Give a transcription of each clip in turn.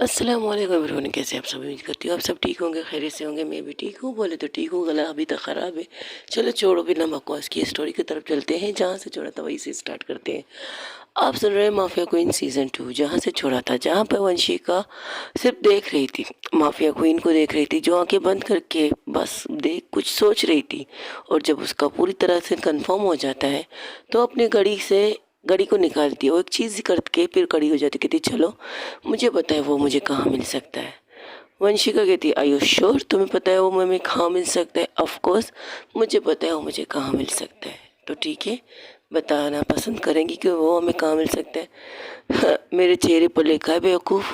अस्सलाम वालेकुम एवरीवन, कैसे आप सब? उम्मीद करती हूँ आप सब ठीक होंगे, खैरियत से होंगे। मैं भी ठीक हूँ, बोले तो ठीक हूँ, गला अभी तक ख़राब है। चलो छोड़ो, बिना बकवास की स्टोरी की तरफ चलते हैं। जहाँ से छोड़ा था वहीं से स्टार्ट करते हैं। आप सुन रहे हैं माफिया क्वीन सीज़न 2। जहाँ से छोड़ा था, जहाँ पर वंशिका सिर्फ देख रही थी, माफिया क्वीन को देख रही थी, जो आंखें बंद करके बस देख कुछ सोच रही थी। और जब उसका पूरी तरह से कंफर्म हो जाता है तो अपनी घड़ी को निकालती है। वो एक चीज़ करके फिर खड़ी हो जाती, कहती चलो मुझे पता है वो मुझे कहाँ मिल सकता है। वंशिका कहती है, आयु श्योर? तुम्हें पता है वो हमें कहाँ मिल सकता है? ऑफ कोर्स मुझे पता है वो मुझे कहाँ मिल सकता है। तो ठीक है, बताना पसंद करेंगी कि वो हमें कहाँ मिल सकता है? हाँ, मेरे चेहरे पर लिखा है बेवकूफ़।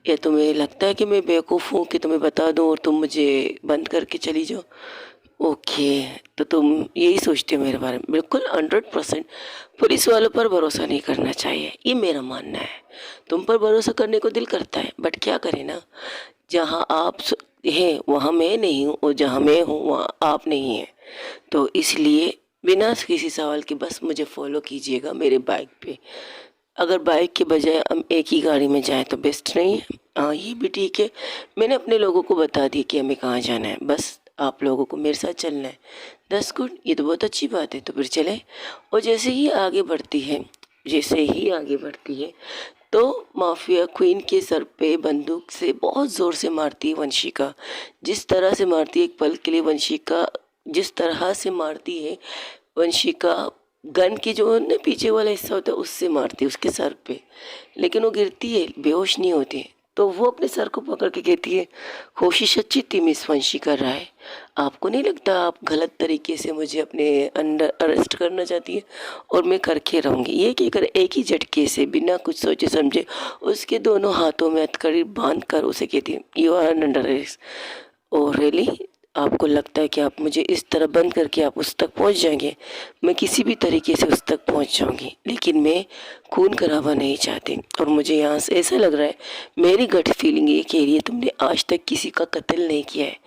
या तुम्हें लगता है कि मैं बेवकूफ़ हूँ कि तुम्हें बता दूँ और तुम मुझे बंद करके चली जाओ? ओके, तो तुम यही सोचते हो मेरे बारे में? बिल्कुल 100%। पुलिस वालों पर भरोसा नहीं करना चाहिए, ये मेरा मानना है। तुम पर भरोसा करने को दिल करता है, बट क्या करें ना, जहाँ हैं वहाँ मैं नहीं हूँ, और जहाँ मैं हूँ वहाँ आप नहीं हैं। तो इसलिए बिना किसी सवाल के बस मुझे फॉलो कीजिएगा मेरे बाइक पे। अगर बाइक के बजाय हम एक ही गाड़ी में जाएं तो बेस्ट नहीं है? हाँ, ये भी ठीक है। मैंने अपने लोगों को बता दिया कि हमें कहाँ जाना है, बस आप लोगों को मेरे साथ चलना है। दस गुड, ये तो बहुत अच्छी बात है, तो फिर चले। और जैसे ही आगे बढ़ती है तो माफिया क्वीन के सर पे बंदूक से बहुत ज़ोर से मारती है वंशिका। जिस तरह से मारती है, एक पल के लिए वंशिका जिस तरह से मारती है वंशिका, गन की जो ना पीछे वाला हिस्सा होता है उससे मारती है उसके सर पे। लेकिन वो गिरती है, बेहोश नहीं होती है। तो वो अपने सर को पकड़ के कहती है, कोशिश अच्छी थी मिस वंशिका राय। आपको नहीं लगता आप गलत तरीके से मुझे अपने अंडर अरेस्ट करना चाहती है? और मैं करके रहूँगी। ये कहकर एक ही झटके से बिना कुछ सोचे समझे उसके दोनों हाथों में हथकड़ी बांध कर उसे कहती है, you are under arrest. Oh really? आपको लगता है कि आप मुझे इस तरह बंद करके आप उस तक पहुंच जाएंगे? मैं किसी भी तरीके से उस तक पहुंच जाऊंगी, लेकिन मैं खून खराबा नहीं चाहती। और मुझे यहाँ से ऐसा लग रहा है, मेरी गट फीलिंग ये कह रही है तुमने आज तक किसी का कत्ल नहीं किया है,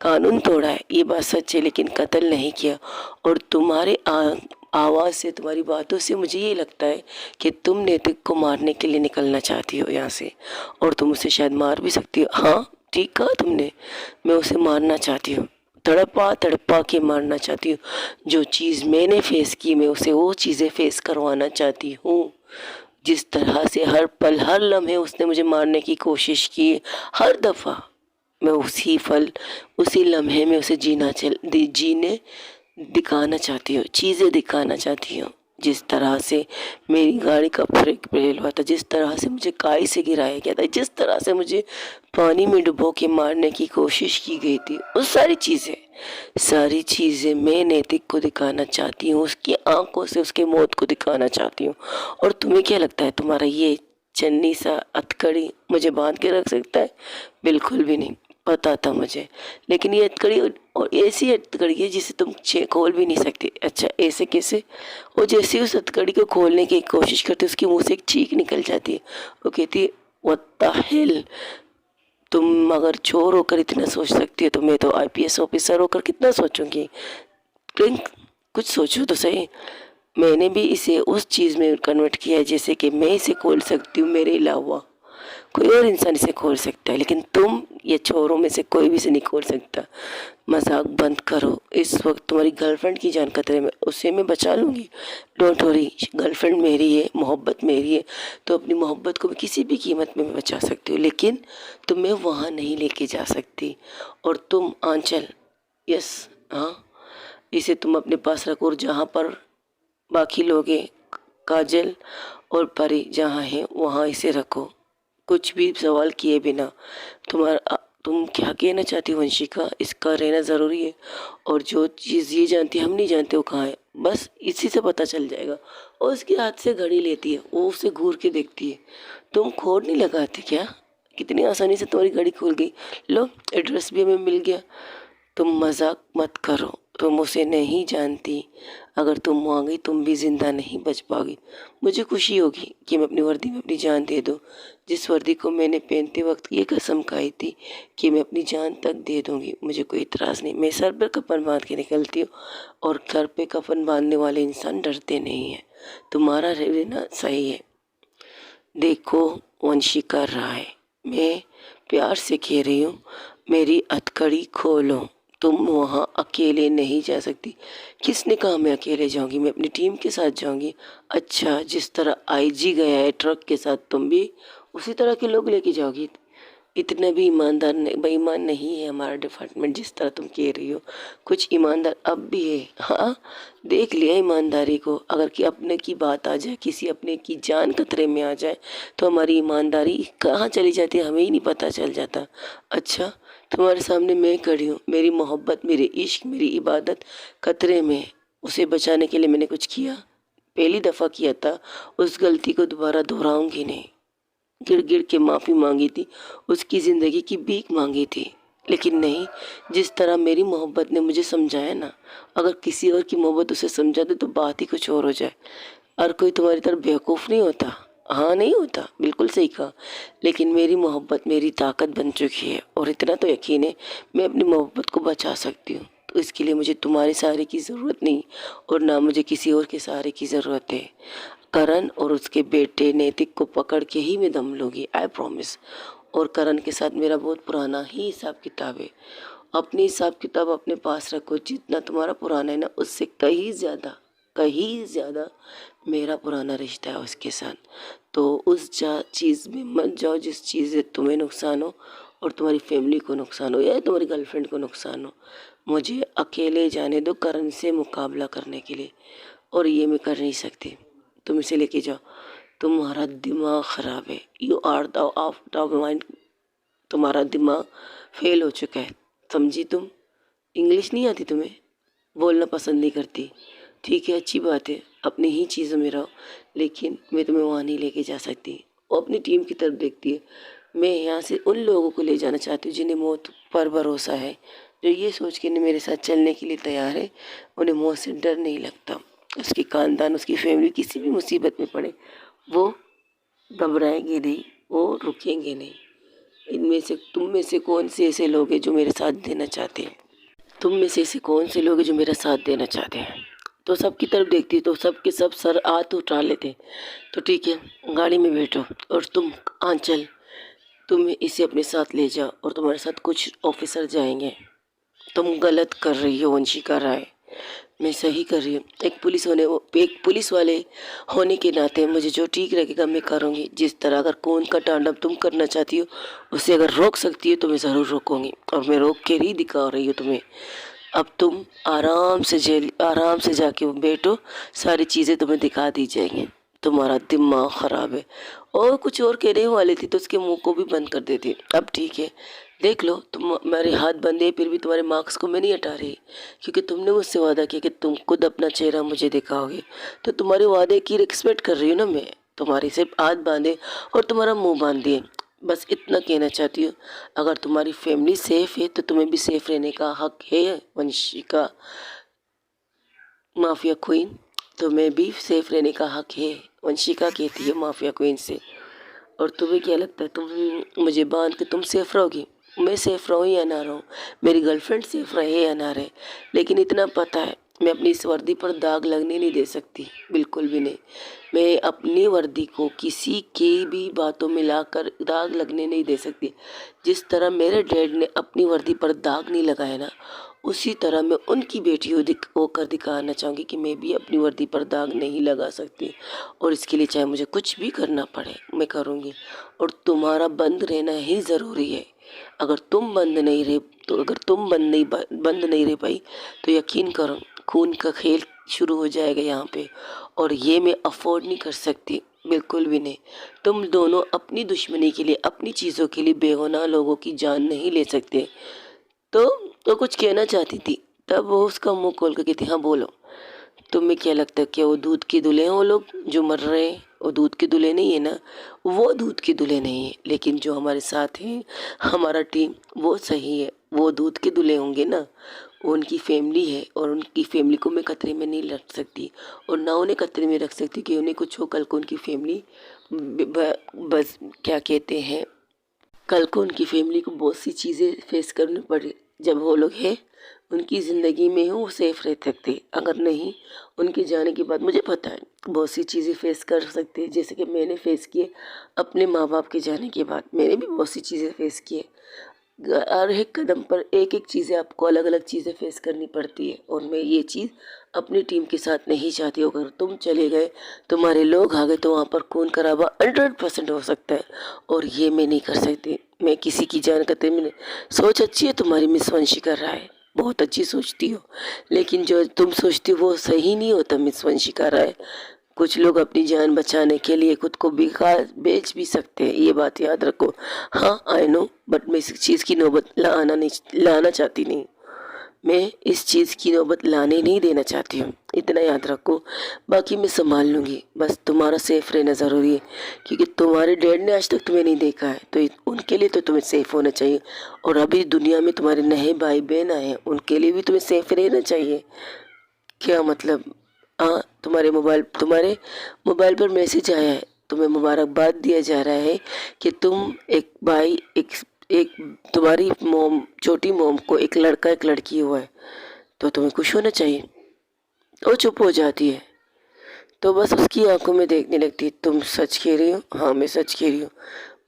कानून तोड़ा है, ये बात सच है, लेकिन कत्ल नहीं किया। और तुम्हारे आवाज़ से, तुम्हारी बातों से मुझे ये लगता है कि तुम नैतिक को मारने के लिए निकलना चाहती हो यहाँ से। और तुम उसे शायद मार भी सकती हो। हाँ, ठीक कहा तुमने, मैं उसे मारना चाहती हूँ, तड़पा तड़पा के मारना चाहती हूँ। जो चीज़ मैंने फेस की, मैं उसे वो चीज़ें फेस करवाना चाहती हूँ। जिस तरह से हर पल हर लम्हे उसने मुझे मारने की कोशिश की, हर दफ़ा मैं उसी लम्हे में उसे जीने दिखाना चाहती हूँ, चीज़ें दिखाना चाहती हूँ। जिस तरह से मेरी गाड़ी का ब्रेक फेल हुआ था, जिस तरह से मुझे काई से गिराया गया था, जिस तरह से मुझे पानी में डुबो के मारने की कोशिश की गई थी, वो सारी चीज़ें मैं नैतिक को दिखाना चाहती हूँ, उसकी आंखों से उसके मौत को दिखाना चाहती हूँ। और तुम्हें क्या लगता है तुम्हारा ये चन्नी सा हथकड़ी मुझे बांध के रख सकता है? बिल्कुल भी नहीं, पता था मुझे। लेकिन ये हथकड़ी और ऐसी हथकड़ी है जिसे तुम खोल भी नहीं सकते। अच्छा, ऐसे कैसे? और जैसे ही उस हथकड़ी को खोलने की कोशिश करते उसके मुंह से एक चीख निकल जाती है। वो कहती है, व्हाट द हेल? तुम अगर चोर होकर इतना सोच सकती है तो मैं तो आईपीएस ऑफिसर होकर कितना सोचूंगी। प्रिंक, कुछ सोचो तो सही। मैंने भी इसे उस चीज़ में कन्वर्ट किया है जैसे कि मैं इसे खोल सकती हूँ, मेरे अलावा कोई और इंसान इसे खोल सकता है, लेकिन तुम ये चोरों में से कोई भी इसे नहीं खोल सकता। मजाक बंद करो, इस वक्त तुम्हारी गर्लफ्रेंड की जान खतरे में, उसे मैं बचा लूँगी। डोंट वरी, गर्लफ्रेंड मेरी है, मोहब्बत मेरी है, तो अपनी मोहब्बत को भी किसी भी कीमत में मैं बचा सकती हूँ, लेकिन तुम्हें वहाँ नहीं लेके जा सकती। और तुम आंचल, यस, हाँ, इसे तुम अपने पास रखो, और जहाँ पर बाकी लोग हैं, काजल और परी जहाँ हैं वहाँ इसे रखो, कुछ भी सवाल किए बिना। तुम क्या कहना चाहती हो वंशिका? इसका रहना ज़रूरी है, और जो चीज़ ये जानती है हम नहीं जानते वो कहाँ है, बस इसी से पता चल जाएगा। और उसके हाथ से घड़ी लेती है, वो उसे घूर के देखती है। तुम खोड़ नहीं लगाती क्या? कितनी आसानी से तुम्हारी घड़ी खुल गई। लो, एड्रेस भी हमें मिल गया। तुम मजाक मत करो, तुम उसे नहीं जानती। अगर तुम वहाँ गई तुम भी जिंदा नहीं बच पाओगी। मुझे खुशी होगी कि मैं अपनी वर्दी में अपनी जान दे दूँ, जिस वर्दी को मैंने पहनते वक्त ये कसम खाई थी कि मैं अपनी जान तक दे दूँगी। मुझे कोई इतराज़ नहीं, मैं सर पर कफन बांध के निकलती हूँ, और सर पे कफन बांधने वाले इंसान डरते नहीं हैं। तुम्हारा रहना सही है। देखो वंशिका राय, मैं प्यार से कह रही हूँ, मेरी हथकड़ी खोलो। तुम वहाँ अकेले नहीं जा सकती। किसने कहा मैं अकेले जाऊँगी? मैं अपनी टीम के साथ जाऊँगी। अच्छा, जिस तरह आईजी गया है ट्रक के साथ, तुम भी उसी तरह के लोग लेके जाओगी? इतना भी ईमानदार बेईमान नहीं है हमारा डिपार्टमेंट जिस तरह तुम कह रही हो। कुछ ईमानदार अब भी है। हाँ, देख लिया ईमानदारी को। अगर कि अपने की बात आ जाए, किसी अपने की जान खतरे में आ जाए, तो हमारी ईमानदारी कहाँ चली जाती है हमें ही नहीं पता चल जाता। अच्छा, तुम्हारे सामने मैं खड़ी हूँ, मेरी मोहब्बत, मेरे इश्क, मेरी इबादत खतरे में है। उसे बचाने के लिए मैंने कुछ किया? पहली दफ़ा किया था, उस गलती को दोबारा दोहराऊंगी नहीं। गिड़ गिड़ के माफ़ी मांगी थी, उसकी ज़िंदगी की भीख मांगी थी, लेकिन नहीं, जिस तरह मेरी मोहब्बत ने मुझे समझाया ना, अगर किसी और की मोहब्बत उसे समझा दे तो बात ही कुछ और हो जाए। हर कोई तुम्हारी तरह बेवकूफ़ नहीं होता। हाँ, नहीं होता, बिल्कुल सही कहा। लेकिन मेरी मोहब्बत मेरी ताकत बन चुकी है, और इतना तो यकीन है, मैं अपनी मोहब्बत को बचा सकती हूँ। तो इसके लिए मुझे तुम्हारे सहारे की ज़रूरत नहीं, और ना मुझे किसी और के सहारे की ज़रूरत है। करण और उसके बेटे नैतिक को पकड़ के ही मैं दम लूँगी, आई प्रॉमिस। और करण के साथ मेरा बहुत पुराना ही हिसाब किताब है। अपनी हिसाब किताब अपने पास रखो। जितना तुम्हारा पुराना है ना, उससे कहीं ज़्यादा मेरा पुराना रिश्ता है उसके साथ। तो उस चीज़ में मत जाओ जिस चीज़ से तुम्हें नुकसान हो, और तुम्हारी फैमिली को नुकसान हो, या तुम्हारी गर्लफ्रेंड को नुकसान हो। मुझे अकेले जाने दो करण से मुकाबला करने के लिए, और ये मैं कर नहीं सकती। तुम इसे लेके जाओ। तुम्हारा दिमाग ख़राब है। You are the of the mind. तुम्हारा दिमाग फेल हो चुका है, समझी तुम? इंग्लिश नहीं आती तुम्हें? बोलना पसंद नहीं करती? ठीक है, अच्छी बात है, अपनी ही चीज़ों में रहो, लेकिन मैं तुम्हें वहाँ नहीं लेके जा सकती। वो अपनी टीम की तरफ देखती है। मैं यहाँ से उन लोगों को ले जाना चाहती हूँ जिन्हें मौत पर भरोसा है, जो ये सोच के मेरे साथ चलने के लिए तैयार है। उन्हें मौत से डर नहीं लगता। उसकी खानदान, उसकी फैमिली किसी भी मुसीबत में पड़े, वो घबराएंगे नहीं, वो रुकेंगे नहीं। इनमें से तुम में से कौन से ऐसे लोग हैं जो मेरे साथ देना चाहते हैं? तुम में से ऐसे कौन से लोग हैं जो मेरा साथ देना चाहते हैं? तो सबकी तरफ देखती तो सब के सब सर हाथ उठा लेते। तो ठीक है, गाड़ी में बैठो, और तुम आंचल, तुम इसे अपने साथ ले जाओ, और तुम्हारे साथ कुछ ऑफिसर जाएंगे। तुम गलत कर रही हो वंशिका राय, मैं सही कर रही हूँ। एक पुलिस वाले होने के नाते मुझे जो ठीक लगेगा मैं करूँगी। जिस तरह अगर खून का तांडव तुम करना चाहती हो, उसे अगर रोक सकती हो तो मैं ज़रूर रोकूंगी, और मैं रोक के ही दिखा रही हूँ तुम्हें। अब तुम आराम से जाके बैठो, सारी चीज़ें तुम्हें दिखा दी जाएंगी। तुम्हारा दिमाग ख़राब है। और कुछ और कहने वाली थी तो उसके मुंह को भी बंद कर देती। अब ठीक है, देख लो, तुम मेरे हाथ बंधे फिर भी तुम्हारे मार्क्स को मैं नहीं हटा रही, क्योंकि तुमने मुझसे वादा किया कि तुम खुद अपना चेहरा मुझे दिखाओगे। तो तुम्हारे वादे की रिस्पेक्ट कर रही हूँ ना मैं। तुम्हारे सिर्फ हाथ बांधे और तुम्हारा मुंह बांध दिए, बस इतना कहना चाहती हूँ। अगर तुम्हारी फैमिली सेफ है तो तुम्हें भी सेफ रहने का हक है वंशिका माफिया क्वीन। तुम्हें भी सेफ रहने का हक है, वंशिका कहती है माफिया क्वीन से। और तुम्हें क्या लगता है तुम मुझे बांध के तुम सेफ रहोगी? मैं सेफ रहूँ या ना रहूँ, मेरी गर्लफ्रेंड सेफ रहे या ना रहे, लेकिन इतना पता है, मैं अपनी इस वर्दी पर दाग लगने नहीं दे सकती, बिल्कुल भी नहीं। मैं अपनी वर्दी को किसी की भी बातों में लाकर दाग लगने नहीं दे सकती। जिस तरह मेरे डैड ने अपनी वर्दी पर दाग नहीं लगाया ना, उसी तरह मैं उनकी बेटी होकर दिखाना चाहूँगी कि मैं भी अपनी वर्दी पर दाग नहीं लगा सकती। और इसके लिए चाहे मुझे कुछ भी करना पड़े मैं करूँगी। और तुम्हारा बंद रहना ही ज़रूरी है। अगर तुम बंद नहीं रहे तो अगर तुम बंद नहीं रह पाई तो यकीन करो, खून का खेल शुरू हो जाएगा यहाँ पे, और ये मैं अफोर्ड नहीं कर सकती, बिल्कुल भी नहीं। तुम दोनों अपनी दुश्मनी के लिए, अपनी चीज़ों के लिए बेगुनाह लोगों की जान नहीं ले सकते। तो कुछ कहना चाहती थी, तब वो उसका मुंह खोल कर कहती, हाँ बोलो। तुम्हें क्या लगता है क्या वो दूध के दूल्हे हैं? वो लोग जो मर रहे हैं वो दूध के दूल्हे नहीं है ना? वो दूध के दूल्हे नहीं है, लेकिन जो हमारे साथ हैं, हमारा टीम, वो सही है, वो दूध के दूल्हे होंगे ना। उनकी फैमिली है, और उनकी फैमिली को मैं खतरे में नहीं रख सकती, और ना उन्हें खतरे में रख सकती कि उन्हें कुछ हो कल को उनकी फैमिली बस क्या कहते हैं, कल को उनकी फैमिली को बहुत सी चीज़ें फेस करनी पड़े। जब वो लोग हैं उनकी ज़िंदगी में हूँ वो सेफ रह सकते। अगर नहीं, उनके जाने के बाद मुझे पता है बहुत सी चीज़ें फेस कर सकते हैं, जैसे कि मैंने फेस किए अपने माँ बाप के जाने के बाद। मैंने भी बहुत सी चीज़ें फेस किए। हर एक कदम पर एक एक चीज़ें आपको अलग अलग चीज़ें फेस करनी पड़ती है, और मैं ये चीज़ अपनी टीम के साथ नहीं चाहती हूँ। अगर तुम चले गए, तुम्हारे लोग आ गए, तो वहाँ पर खून खराबा 100% हो सकता है, और ये मैं नहीं कर सकती। मैं किसी की जान करते मैंने सोच अच्छी है तुम्हारी मिस वंशिका राय, बहुत अच्छी सोचती हो, लेकिन जो तुम सोचती हो वो सही नहीं होता मिस वंशिका राय। कुछ लोग अपनी जान बचाने के लिए खुद को बेकार बेच भी सकते हैं, ये बात याद रखो। हाँ आई नो, बट मैं इस चीज़ की नौबत लाना चाहती नहीं। मैं इस चीज़ की नौबत लाने नहीं देना चाहती हूँ, इतना याद रखो। बाकी मैं संभाल लूँगी, बस तुम्हारा सेफ रहना ज़रूरी है, क्योंकि तुम्हारे डैड ने आज तक तुम्हें नहीं देखा है, तो उनके लिए तो तुम्हें सेफ होना चाहिए। और अभी दुनिया में तुम्हारे नए भाई बहन आए हैं, उनके लिए भी तुम्हें सेफ रहना चाहिए। क्या मतलब? हाँ, तुम्हारे मोबाइल पर मैसेज आया है, तुम्हें मुबारकबाद दिया जा रहा है कि तुम एक भाई एक तुम्हारी मोम छोटी मोम को एक लड़का एक लड़की हुआ है, तो तुम्हें खुश होना चाहिए। वो चुप हो जाती है, तो बस उसकी आंखों में देखने लगती है, तुम सच कह रही हो? हाँ मैं सच कह रही हूँ।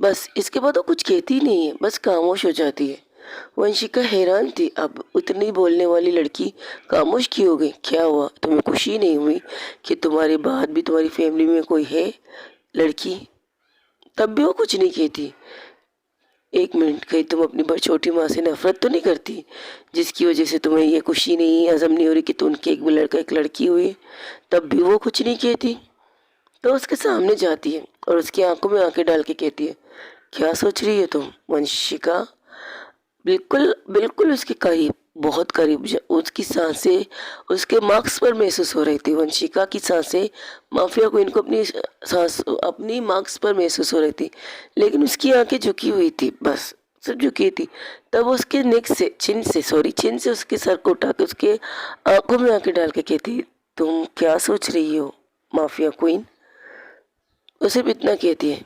बस इसके बाद वो कुछ कहती नहीं है, बस खामोश हो जाती है। वंशिका हैरान थी, अब उतनी बोलने वाली लड़की खामोश क्यों हो गई? क्या हुआ? तुम्हें खुशी नहीं हुई कि तुम्हारे बाद भी तुम्हारी फैमिली में कोई है लड़की? तब भी वो कुछ नहीं कहती। एक मिनट, कहीं तुम अपनी बड़ी छोटी माँ से नफरत तो नहीं करती, जिसकी वजह से तुम्हें ये खुशी नहीं हजम नहीं हो रही कि तुम उनके एक लड़का एक लड़की हुई? तब भी वो कुछ नहीं कहती। तो उसके सामने जाती है और उसकी आंखों में आंखें डाल के कहती है, क्या सोच रही है तुम वंशिका? बिल्कुल बिल्कुल उसके करीब, बहुत करीब। उसकी सांसें उसके मार्क्स पर महसूस हो रही थी। वंशिका की सांसें माफिया को इनको अपनी मार्क्स पर महसूस हो रही थी, लेकिन उसकी आंखें झुकी हुई थी, बस सब झुकी थी। तब उसके नेक से चिन से उसके सर को उठा के उसके आंखों में आंखें डाल के कहती, तुम क्या सोच रही हो माफिया क्वीन? वो सिर्फ इतना कहती है,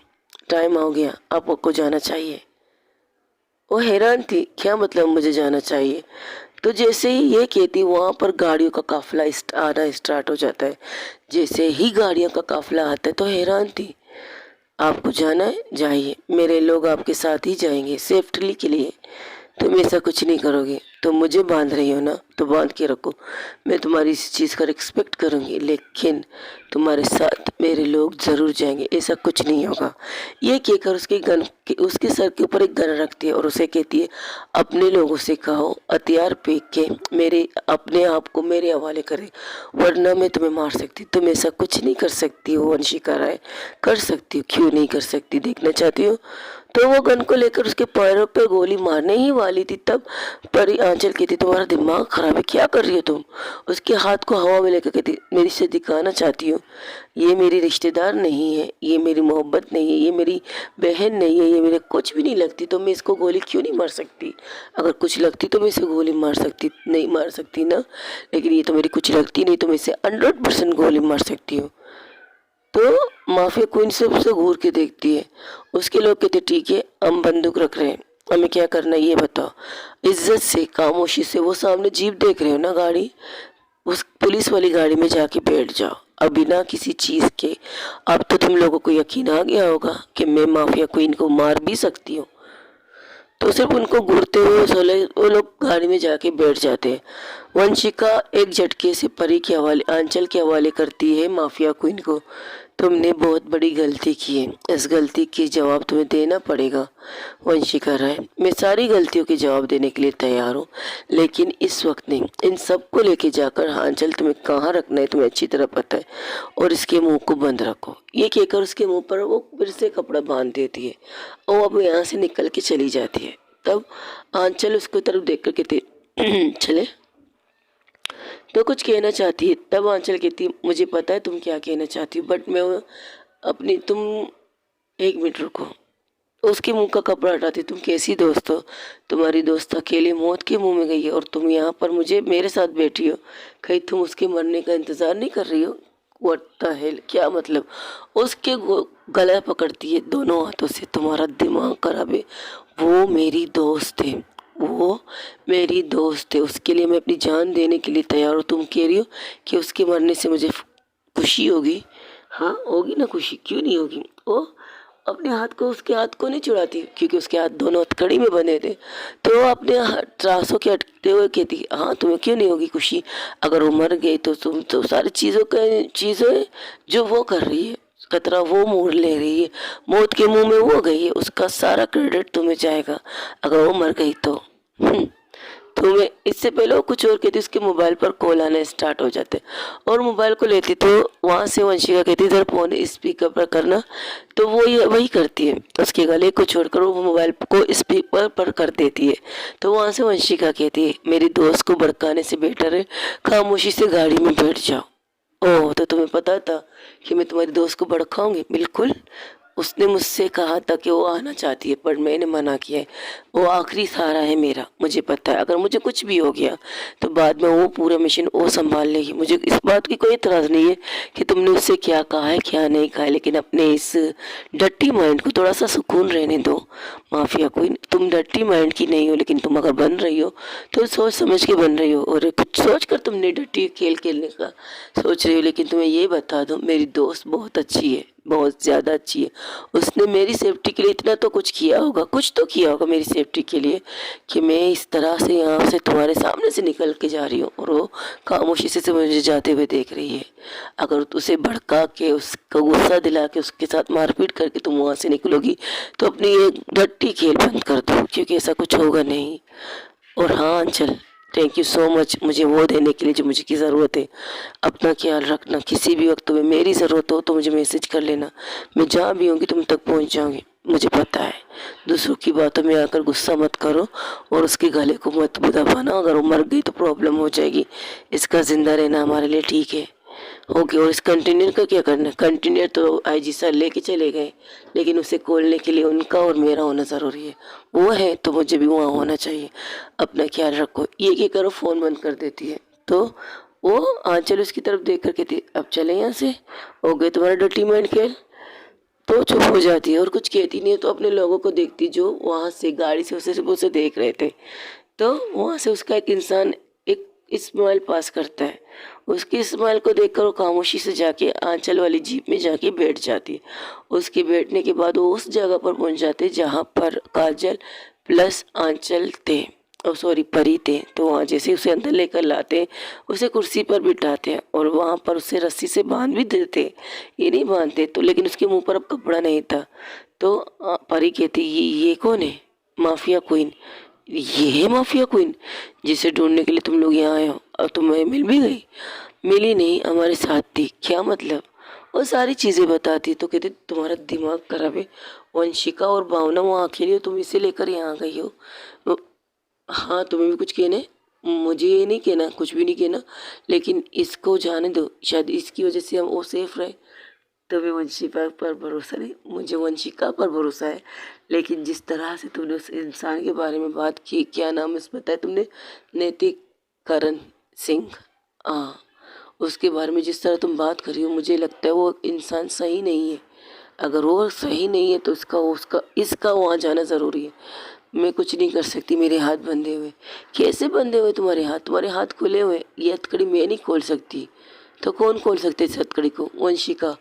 टाइम हो गया, आपको जाना चाहिए। वो हैरान थी, क्या मतलब मुझे जाना चाहिए? तो जैसे ही ये कहती, वहाँ पर गाड़ियों का काफिला आना स्टार्ट हो जाता है। जैसे ही गाड़ियों का काफिला आता है तो हैरान थी, आपको जाना है जाइए, मेरे लोग आपके साथ ही जाएंगे सेफ्टली के लिए। तुम ऐसा कुछ नहीं करोगे, तुम मुझे बांध रही हो ना, तो बांध के रखो, मैं तुम्हारी इस चीज़ का रिस्पेक्ट करूँगी, लेकिन तुम्हारे साथ मेरे लोग ज़रूर जाएंगे, ऐसा कुछ नहीं होगा। ये कहकर उसके सर के ऊपर एक गन रखती है और उसे कहती है, अपने लोगों से कहो हथियार फेंक के मेरे अपने आप को मेरे हवाले करे, वरना मैं तुम्हें मार सकती। तुम ऐसा कुछ नहीं कर सकती हो वंशिका राय। कर सकती हो, क्यों नहीं कर सकती, देखना चाहती हो? तो वो गन को लेकर उसके पैरों पे गोली मारने ही वाली थी, तब परी आंचल कहती, तुम्हारा दिमाग खराब है, क्या कर रही हो तुम? उसके हाथ को हवा में लेकर कहती, मेरी से दिखाना चाहती हूँ, ये मेरी रिश्तेदार नहीं है, ये मेरी मोहब्बत नहीं है, ये मेरी बहन नहीं है, ये मेरे कुछ भी नहीं लगती, तो मैं इसको गोली क्यों नहीं मार सकती? अगर कुछ लगती तो मैं इसे गोली मार सकती, नहीं मार सकती ना, लेकिन ये तो मेरी कुछ लगती नहीं, तो मैं इसे 100% गोली मार सकती हूँ। तो माफिया क्वीन से उसे घूर के देखती है। उसके लोग कहते, ठीक है हम बंदूक रख रहे हैं, हमें क्या करना है ये बताओ। इज्जत से खामोशी से, वो सामने जीप देख रहे हो ना गाड़ी, उस पुलिस वाली गाड़ी में जाके बैठ जाओ, अब बिना किसी चीज़ के। अब तो तुम लोगों को यकीन आ गया होगा कि मैं माफिया क्वीन को मार भी सकती हूँ। तो सिर्फ उनको घूरते हुए वो लोग गाड़ी में जाके बैठ जाते हैं। वंशिका एक झटके से परी के हवाले आंचल के हवाले करती है माफिया क्वीन को, तुमने बहुत बड़ी गलती की है, इस गलती की जवाब तुम्हें देना पड़ेगा वंशिका राय। मैं सारी गलतियों के जवाब देने के लिए तैयार हूँ, लेकिन इस वक्त नहीं। इन सबको लेके जाकर आंचल तुम्हें कहाँ रखना है तुम्हें अच्छी तरह पता है, और इसके मुंह को बंद रखो। ये कहकर उसके मुंह पर वो फिर से कपड़ा बांध देती है और अब यहाँ से निकल के चली जाती है। तब आंचल उसको तरफ देख कर कहते, चले? तो कुछ कहना चाहती है। तब आंचल कहती, मुझे पता है तुम क्या कहना चाहती हो, बट मैं अपनी तुम एक मिनट रुको। उसके मुंह का कपड़ा हटाती, तुम कैसी दोस्त हो? तुम्हारी दोस्त अकेले मौत के मुंह में गई है और तुम यहाँ पर मुझे मेरे साथ बैठी हो, कहीं तुम उसके मरने का इंतजार नहीं कर रही हो? व्हाट द हेल, क्या मतलब? उसके गला पकड़ती है दोनों हाथों से, तुम्हारा दिमाग खराब है, वो मेरी दोस्त है, वो मेरी दोस्त है, उसके लिए मैं अपनी जान देने के लिए तैयार हूँ। तुम कह रही हो कि उसके मरने से मुझे खुशी होगी। हाँ होगी ना खुशी, क्यों नहीं होगी। वो अपने हाथ को उसके हाथ को नहीं छुड़ाती, क्योंकि उसके हाथ दोनों हथकड़ी में बंधे थे। तो वो अपने त्रासों के अटकते हुए कहती हाँ तुम्हें क्यों नहीं होगी खुशी। अगर वो मर गई तो तुम तो सारी चीज़ें जो वो कर रही है, खतरा वो मोड़ ले रही है, मौत के मुंह में वो गई है, उसका सारा क्रेडिट तुम्हें जाएगा अगर वो मर गई तो। तुम्हें इससे पहले वो कुछ और कहती, उसके मोबाइल पर कॉल आने स्टार्ट हो जाते और मोबाइल को लेती तो वहाँ से वंशिका कहती इधर फोन स्पीकर पर करना, तो वो ये वही करती है, उसके गले को छोड़कर वो मोबाइल को स्पीकर पर कर देती है। तो वहाँ से वंशिका कहती है मेरी दोस्त को भड़काने से बेटर है खामोशी से गाड़ी में बैठ जाओ। ओह तो तुम्हें पता था कि मैं तुम्हारी दोस्त को भड़काऊंगी। बिल्कुल, उसने मुझसे कहा था कि वो आना चाहती है पर मैंने मना किया है। वो आखिरी सहारा है मेरा, मुझे पता है अगर मुझे कुछ भी हो गया तो बाद में वो पूरा मिशन वो संभाल लेगी। मुझे इस बात की कोई इतराज़ नहीं है कि तुमने उससे क्या कहा है क्या नहीं कहा है, लेकिन अपने इस डर्टी माइंड को थोड़ा सा सुकून रहने दो। माफिया कोई तुम डर्टी माइंड की नहीं हो, लेकिन तुम अगर बन रही हो तो सोच समझ के बन रही हो, और कुछ सोच कर तुमने डर्टी खेल खेलने का सोच रही हो। लेकिन तुम्हें ये बता दूं मेरी दोस्त बहुत अच्छी है, बहुत ज़्यादा अच्छी है। उसने मेरी सेफ्टी के लिए इतना तो कुछ किया होगा, कुछ तो किया होगा मेरी सेफ्टी के लिए, कि मैं इस तरह से यहाँ से तुम्हारे सामने से निकल के जा रही हूँ और वो खामोशी से मुझे जाते हुए देख रही है। अगर उसे भड़का के उसका गुस्सा दिला के उसके साथ मारपीट करके तुम वहाँ से निकलोगी तो अपनी ये डट्टी खेल बंद कर दो, क्योंकि ऐसा कुछ होगा नहीं। और हाँ अंचल, थैंक यू सो मच मुझे वो देने के लिए जो मुझे की ज़रूरत है। अपना ख्याल रखना, किसी भी वक्त तुम्हें मेरी ज़रूरत हो तो मुझे मैसेज कर लेना, मैं जहाँ भी होंगी तुम तक पहुँच जाऊँगी। मुझे पता है दूसरों की बातों में आकर गुस्सा मत करो और उसके गले को मत दबाना। अगर वो मर गई तो प्रॉब्लम हो जाएगी, इसका ज़िंदा रहना हमारे लिए ठीक है। ओके, और इस कंटेनर का क्या करना है। कंटेनर तो आईजी सर लेके चले गए, लेकिन उसे खोलने के लिए उनका और मेरा होना ज़रूरी है। वो है तो मुझे भी वहाँ होना चाहिए। अपना ख्याल रखो। ये क्या करो, फ़ोन बंद कर देती है। तो वो आंचल उसकी तरफ देख कर कहती अब चले यहाँ से, हो गए तुम्हारा डर्टी माइंड खेल। तो चुप हो जाती है और कुछ कहती नहीं है। तो अपने लोगों को देखती जो वहाँ से गाड़ी से उसे देख रहे थे। तो वहाँ से उसका एक इंसान एक स्माइल पास करता है। उसकी स्माइल को देखकर वो खामोशी से जाके आंचल वाली जीप में जाके बैठ जाती है। उसके बैठने के बाद वो उस जगह पर पहुंच जाते जहाँ पर काजल प्लस आंचल थे, ओ सॉरी परी थे। तो वहाँ जैसे उसे अंदर लेकर लाते, उसे कुर्सी पर बिठाते हैं और वहाँ पर उसे रस्सी से बांध भी देते। ये नहीं बांधते तो, लेकिन उसके मुंह पर अब कपड़ा नहीं था। तो परी कहती ये कौन है। Mafia queen. ये है माफिया क्वीन जिसे ढूंढने के लिए तुम लोग यहाँ आए हो। और तुम्हें मिल भी गई। मिली नहीं, हमारे साथ थी। क्या मतलब। वो सारी चीज़ें बताती। तो कहती तुम्हारा दिमाग खराब है। वंशिका और भावना वहाँ अकेली हो, तुम इसे लेकर यहाँ आ गई हो। हाँ तुम्हें भी कुछ कहना है। मुझे ये नहीं कहना, कुछ भी नहीं कहना, लेकिन इसको जाने दो, शायद इसकी वजह से हम वो सेफ रहे। तुम्हें वंशिका पर भरोसा नहीं, मुझे वंशिका पर भरोसा है। लेकिन जिस तरह से तुमने उस इंसान के बारे में बात की, क्या नाम है बताया तुमने, नैतिक करण सिंह। हाँ, उसके बारे में जिस तरह तुम बात कर रही हो, मुझे लगता है वो इंसान सही नहीं है। अगर वो सही नहीं है तो इसका वहाँ जाना ज़रूरी है। मैं कुछ नहीं कर सकती, मेरे हाथ बंधे हुए। कैसे बंधे हुए तुम्हारे हाथ। तुम्हारे हाथ खुले हुए, ये हथकड़ी मैं नहीं खोल सकती। तो कौन खोल सकते इस हथकड़ी को। वंशिका।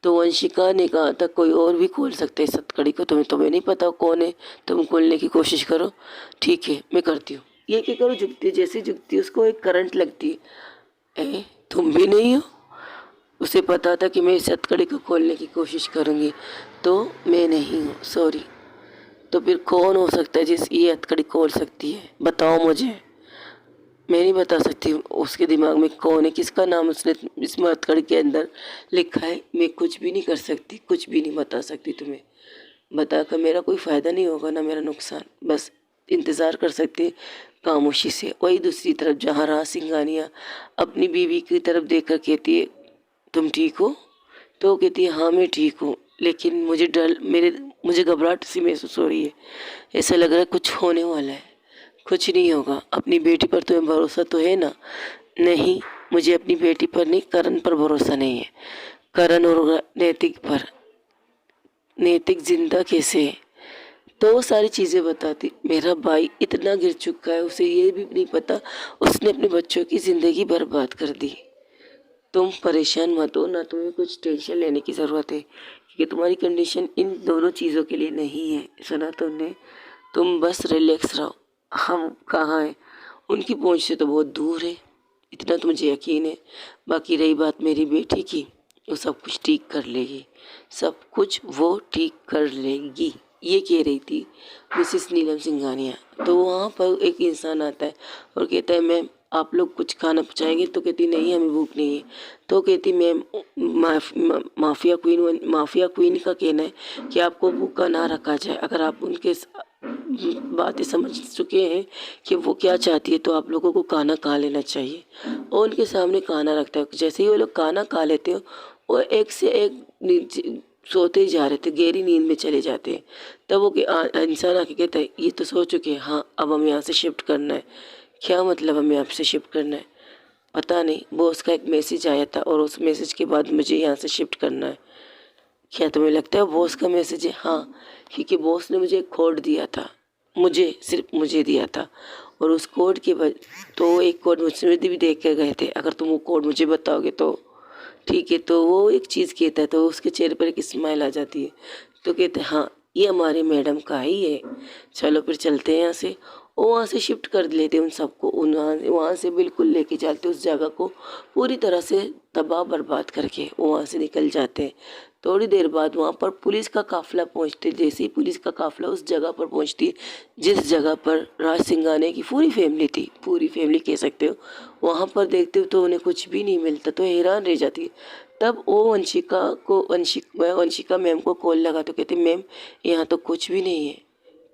तो वंशिका ने कहा था कोई और भी खोल सकते इस हथकड़ी को। तुम्हें नहीं पता कौन है। तुम खोलने की कोशिश करो। ठीक है मैं करती हूँ। ये क्या करो, झुकती है, जैसे झुकती है उसको एक करंट लगती है। तुम भी नहीं हो। उसे पता था कि मैं इस हथकड़ी को खोलने की कोशिश करूँगी। तो मैं नहीं हूँ, सॉरी। तो फिर कौन हो सकता है जिस ये हथकड़ी खोल सकती है, बताओ मुझे। मैं नहीं बता सकती उसके दिमाग में कौन है, किसका नाम उसने इस हथकड़ी के अंदर लिखा है। मैं कुछ भी नहीं कर सकती, कुछ भी नहीं बता सकती तुम्हें। बताकर मेरा कोई फ़ायदा नहीं होगा ना मेरा नुकसान। बस इंतज़ार कर सकते खामोशी से। वही दूसरी तरफ जहाँ राह सिंघानिया अपनी बीवी की तरफ देखकर कहती है तुम ठीक हो। तो कहती है हाँ मैं ठीक हूँ, लेकिन मुझे घबराहट सी महसूस हो रही है। ऐसा लग रहा है कुछ होने वाला है। कुछ नहीं होगा। अपनी बेटी पर तुम्हें भरोसा तो है ना। नहीं, मुझे अपनी बेटी पर नहीं, करण पर भरोसा नहीं है। करण और नैतिक पर। नैतिक जिंदा कैसे है। तो वो सारी चीज़ें बताती। मेरा भाई इतना गिर चुका है, उसे ये भी नहीं पता उसने अपने बच्चों की ज़िंदगी बर्बाद कर दी। तुम परेशान मत हो, ना तुम्हें कुछ टेंशन लेने की ज़रूरत है, क्योंकि तुम्हारी कंडीशन इन दोनों चीज़ों के लिए नहीं है। सुना तुमने? तुम बस रिलैक्स रहो। हम कहाँ हैं, उनकी पहुँच से तो बहुत दूर है, इतना तो मुझे यकीन है। बाकी रही बात मेरी बेटी की, वो सब कुछ ठीक कर लेगी, सब कुछ वो ठीक कर लेगी, ये कह रही थी मिसेस नीलम सिंघानिया। तो वहाँ पर एक इंसान आता है और कहता है मैम आप लोग कुछ खाना पहुँचाएंगे? तो कहती नहीं हमें भूख नहीं है। तो कहती मैम माफिया क्वीन का कहना है कि आपको भूखा ना रखा जाए। अगर आप उनके बातें समझ चुके हैं कि वो क्या चाहती है, तो आप लोगों को खाना खा लेना चाहिए। और उनके सामने खाना रखता है। जैसे ही वो लोग खाना खा लेते हो, वो एक से एक सोते ही जा रहे थे, गहरी नींद में चले जाते हैं। तब वो इंसान आके कहता है ये तो सो चुके हैं, हाँ अब हमें यहाँ से शिफ्ट करना है। क्या मतलब हमें आपसे शिफ्ट करना है? पता नहीं, बॉस का एक मैसेज आया था और उस मैसेज के बाद मुझे यहाँ से शिफ्ट करना है। क्या तुम्हें लगता है बॉस का मैसेज है? हाँ, क्योंकि बॉस ने मुझे एक कोड दिया था, मुझे सिर्फ मुझे दिया था। और उस कोड के बाद तो एक कोड मुझसे भी देख कर गए थे। अगर तुम वो कोड मुझे बताओगे तो ठीक है। तो वो एक चीज़ कहता है तो उसके चेहरे पर एक स्माइल आ जाती है। तो कहते हैं हाँ ये हमारे मैडम का ही है, चलो फिर चलते हैं यहाँ से। वो वहाँ से शिफ्ट कर लेते उन सबको, वहाँ से बिल्कुल लेके चलते उस जगह को पूरी तरह से तबाह बर्बाद करके वो वहाँ से निकल जाते हैं। थोड़ी देर बाद वहाँ पर पुलिस का काफिला पहुँचते। जैसे ही पुलिस का काफिला उस जगह पर पहुँचती, जिस जगह पर राज सिंघानिया की पूरी फैमिली थी, पूरी फैमिली कह सकते हो, वहाँ पर देखते हो तो उन्हें कुछ भी नहीं मिलता, तो हैरान रह जाती है। तब वो वंशिका मैम को कॉल लगा तो कहते मैम यहाँ तो कुछ भी नहीं है।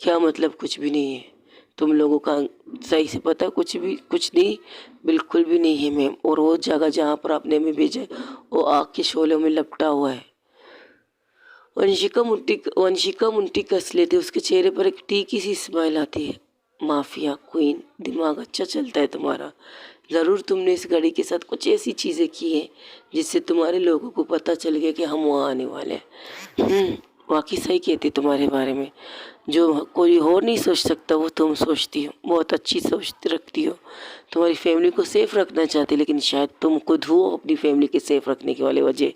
क्या मतलब कुछ भी नहीं है? तुम लोगों का सही से पता है कुछ नहीं, बिल्कुल भी नहीं है मैम। और वो जगह जहाँ पर आपने हमें भेजा वो आग के शोलों में लपटा हुआ है। वंशिका मुंटी कस लेती है, उसके चेहरे पर एक तीखी सी स्माइल आती है। माफिया क्वीन, दिमाग अच्छा चलता है तुम्हारा। ज़रूर तुमने इस घड़ी के साथ कुछ ऐसी चीज़ें की हैं जिससे तुम्हारे लोगों को पता चल गया कि हम वहाँ आने वाले हैं। वाकई सही कहती तुम्हारे बारे में। जो कोई और नहीं सोच सकता वो तुम सोचती हो। बहुत अच्छी सोच रखती हो, तुम्हारी फैमिली को सेफ रखना चाहती, लेकिन शायद तुम खुद हो अपनी फैमिली के सेफ रखने के वाले वजह।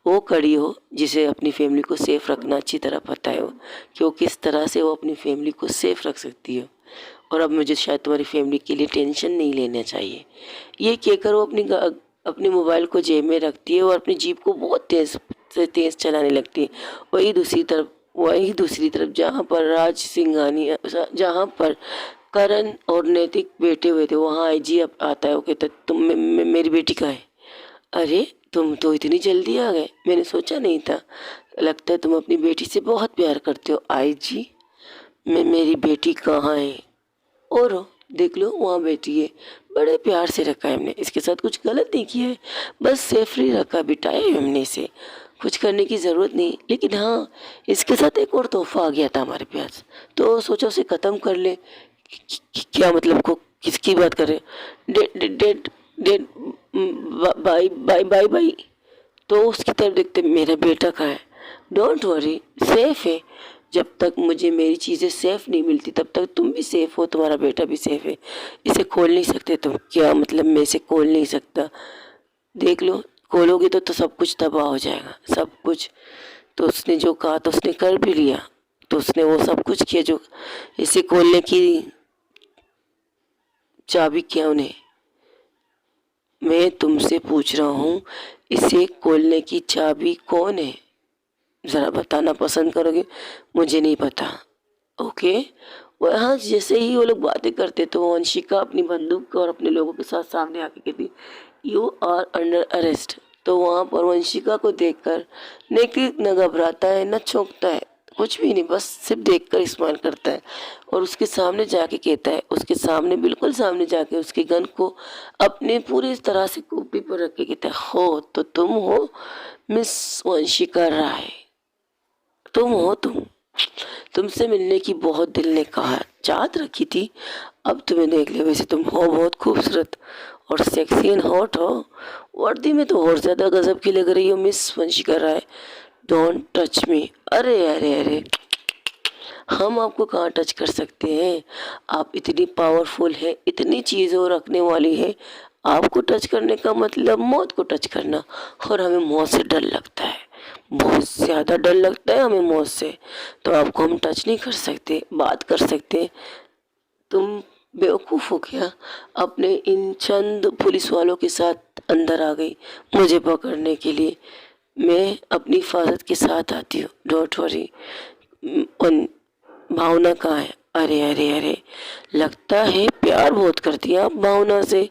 वो कड़ी हो जिसे अपनी फैमिली को सेफ रखना अच्छी तरह पता है, कि वो किस तरह से वो अपनी फैमिली को सेफ रख सकती हो। और अब मुझे शायद तुम्हारी फैमिली के लिए टेंशन नहीं लेना चाहिए। ये कहकर वो अपने मोबाइल को जेब में रखती है और अपनी जीप को बहुत तेज़ से तेज़ चलाने लगती है। वही दूसरी तरफ जहाँ पर राज सिंघानिया, जहाँ पर करण और नैतिक बैठे हुए थे, वहाँ आईजी आता है। वो कहता है तुम मेरी बेटी कहाँ है? अरे तुम तो इतनी जल्दी आ गए, मैंने सोचा नहीं था। लगता है तुम अपनी बेटी से बहुत प्यार करते हो। आईजी मेरी बेटी कहाँ है? और देख लो वहाँ बैठी है, बड़े प्यार से रखा है हमने, इसके साथ कुछ गलत नहीं किया है, बस सेफली रखा बिठाया है हमने इसे, कुछ करने की ज़रूरत नहीं। लेकिन हाँ, इसके साथ एक और तोहफा आ गया था हमारे पास, तो सोचा उसे ख़त्म कर ले। क्या मतलब को किसकी बात कर रहे हैं? Dead dead dead by by by by. तो उसकी तरफ देखते मेरा बेटा कहाँ है? डोंट वरी, सेफ है। जब तक मुझे मेरी चीज़ें सेफ नहीं मिलती तब तक तुम भी सेफ हो, तुम्हारा बेटा भी सेफ है। इसे खोल नहीं सकते तुम? क्या मतलब मैं इसे खोल नहीं सकता? देख लो, खोलोगे तो सब कुछ तबाह हो जाएगा, सब कुछ। तो उसने जो कहा तो उसने कर भी लिया, तो उसने वो सब कुछ किया जो इसे खोलने की चाबी क्या उन्हें। मैं तुमसे पूछ रहा हूँ, इसे खोलने की चाबी कौन है? ज़रा बताना पसंद करोगे? मुझे नहीं पता। ओके। वहाँ जैसे ही वो लोग बातें करते तो वंशिका अपनी बंदूक और अपने लोगों के साथ सामने आके कहती यू आर अंडर अरेस्ट। तो वहाँ पर वंशिका को देखकर नेकी न घबराता है न चौंकता है, कुछ भी नहीं, बस सिर्फ देखकर स्माइल करता है। और उसके सामने जाके कहता है, उसके सामने बिल्कुल सामने जाके उसके गन को अपने पूरी तरह से कूपी पर रख के कहता है हो तो तुम हो मिस वंशिका राय, तुम हो तुम। तुमसे मिलने की बहुत दिल ने कहा चाहत रखी थी, अब तुम्हें देख लिया। वैसे तुम हो बहुत खूबसूरत और सेक्सी एंड हॉट हो, वर्दी में तो और ज़्यादा गजब की लग रही हो miss Vanshika Rai. Don't touch me. अरे अरे अरे, हम आपको कहाँ टच कर सकते हैं? आप इतनी पावरफुल हैं, इतनी चीज़ों रखने वाली हैं, आपको टच करने का मतलब मौत को टच करना। और हमें मौत से डर लगता है, बहुत ज़्यादा डर लगता है हमें मौत से। तो आपको हम टच नहीं कर सकते, बात कर सकते। तुम बेवकूफ़ हो क्या? अपने इन चंद पुलिस वालों के साथ अंदर आ गई मुझे पकड़ने के लिए। मैं अपनी हिफाजत के साथ आती हूँ, डोंट वरी। उन भावना कहाँ है? अरे अरे अरे, लगता है प्यार बहुत करती है आप भावना से,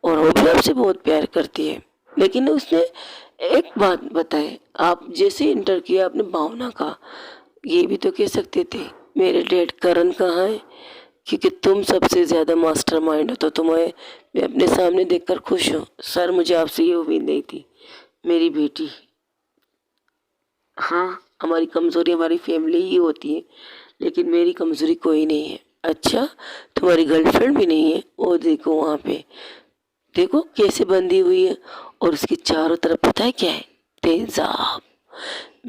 और वो भी आपसे बहुत प्यार करती है। लेकिन उसने एक बात बताए, आप जैसे इंटर किया आपने भावना का, ये भी तो कह सकते थे मेरे डैड करण कहाँ है, क्योंकि तुम सबसे ज़्यादा मास्टरमाइंड हो तो तुम्हें मैं अपने सामने देखकर खुश हूँ। सर, मुझे आपसे ये उम्मीद नहीं थी मेरी बेटी। हाँ, हमारी कमज़ोरी हमारी फैमिली ही होती है, लेकिन मेरी कमज़ोरी कोई नहीं है। अच्छा, तुम्हारी गर्लफ्रेंड भी नहीं है? वो देखो वहाँ पे, देखो कैसे बंधी हुई है, और उसके चारों तरफ पता है क्या है? तेजाब।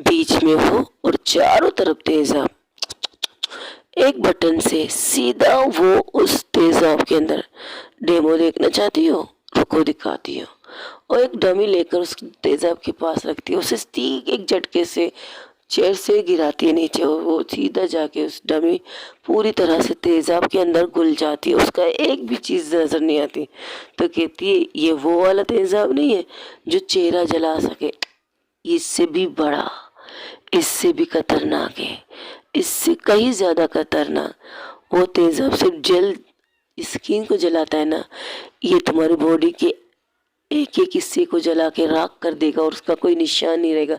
बीच में वो और चारों तरफ तेजाब। एक बटन से सीधा वो उस तेजाब के अंदर। डेमो देखना चाहती हो? रुको दिखाती हो। और एक डमी लेकर उस तेजाब के पास रखती है, उसे ठीक एक झटके से चेयर से गिराती है नीचे, और वो सीधा जाके उस डमी पूरी तरह से तेजाब के अंदर घुल जाती है, उसका एक भी चीज़ नजर नहीं आती। तो कहती है ये वो वाला तेजाब नहीं है जो चेहरा जला सके, इससे भी बड़ा, इससे भी खतरनाक है, इससे कहीं ज़्यादा खतरनाक। वो तेजाब सिर्फ जल स्किन को जलाता है ना, ये तुम्हारी बॉडी के एक एक हिस्से को जला के राख कर देगा, और उसका कोई निशान नहीं रहेगा।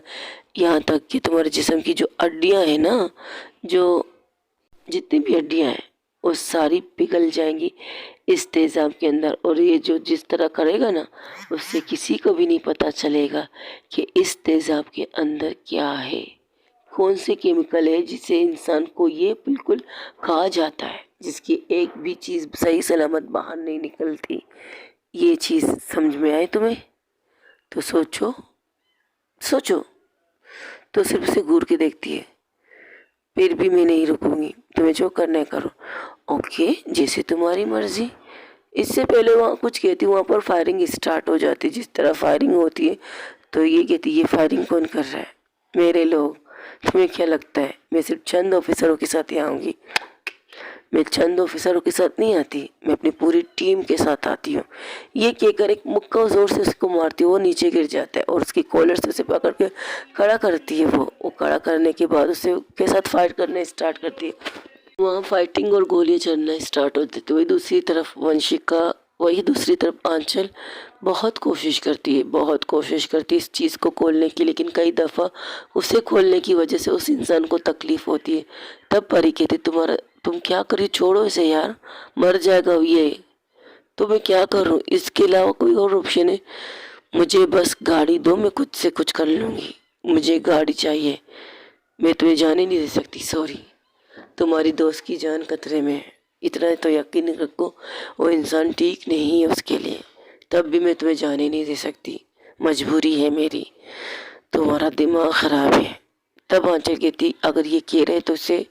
यहाँ तक कि तुम्हारे जिस्म की जो हड्डियाँ हैं ना, जो जितनी भी हड्डियाँ हैं, वो सारी पिघल जाएंगी इस तेज़ाब के अंदर। और ये जो जिस तरह करेगा ना, उससे किसी को भी नहीं पता चलेगा कि इस तेज़ाब के अंदर क्या है, कौन से केमिकल है जिसे इंसान को ये बिल्कुल खा जाता है, जिसकी एक भी चीज़ सही सलामत बाहर नहीं निकलती। ये चीज़ समझ में आए तुम्हें? तो सोचो, सोचो। तो सिर्फ उसे घूर के देखती है। फिर भी मैं नहीं रुकूंगी, तुम्हें जो करना है करो। ओके, जैसे तुम्हारी मर्जी। इससे पहले वहाँ कुछ कहती, वहाँ पर फायरिंग स्टार्ट हो जाती। जिस तरह फायरिंग होती है तो ये कहती, ये फायरिंग कौन कर रहा है? मेरे लोग। तुम्हें क्या लगता है मैं सिर्फ चंद ऑफिसरों के साथ ही आऊँगी? मैं चंद ऑफिसरों के साथ नहीं आती, मैं अपनी पूरी टीम के साथ आती हूँ। ये कहकर एक मुक्का जोर से उसको मारती है, वो नीचे गिर जाता है, और उसकी कॉलर से उसे पकड़ के खड़ा करती है। वो खड़ा करने के बाद उसे के साथ फाइट करना स्टार्ट करती है। वहाँ फाइटिंग और गोलियां चलना स्टार्ट होती थी। वही दूसरी तरफ आंचल बहुत कोशिश करती है, बहुत कोशिश करती है इस चीज़ को खोलने की, लेकिन कई दफ़ा उसे खोलने की वजह से उस इंसान को तकलीफ होती है। तब परी कहती, तुम क्या करी, छोड़ो इसे यार, मर जाएगा ये। तो मैं क्या करूँ, इसके अलावा कोई और ऑप्शन है? मुझे बस गाड़ी दो, मैं खुद से कुछ कर लूँगी, मुझे गाड़ी चाहिए, मैं तुम्हें जाने नहीं दे सकती, सॉरी। तुम्हारी दोस्त की जान खतरे में है, इतना तो यकीन रखो, वो इंसान ठीक नहीं है उसके लिए। तब भी मैं तुम्हें जाने नहीं दे सकती, मजबूरी है मेरी, तुम्हारा दिमाग खराब है। तब आंचल कहती, अगर ये कह रहे तो उसे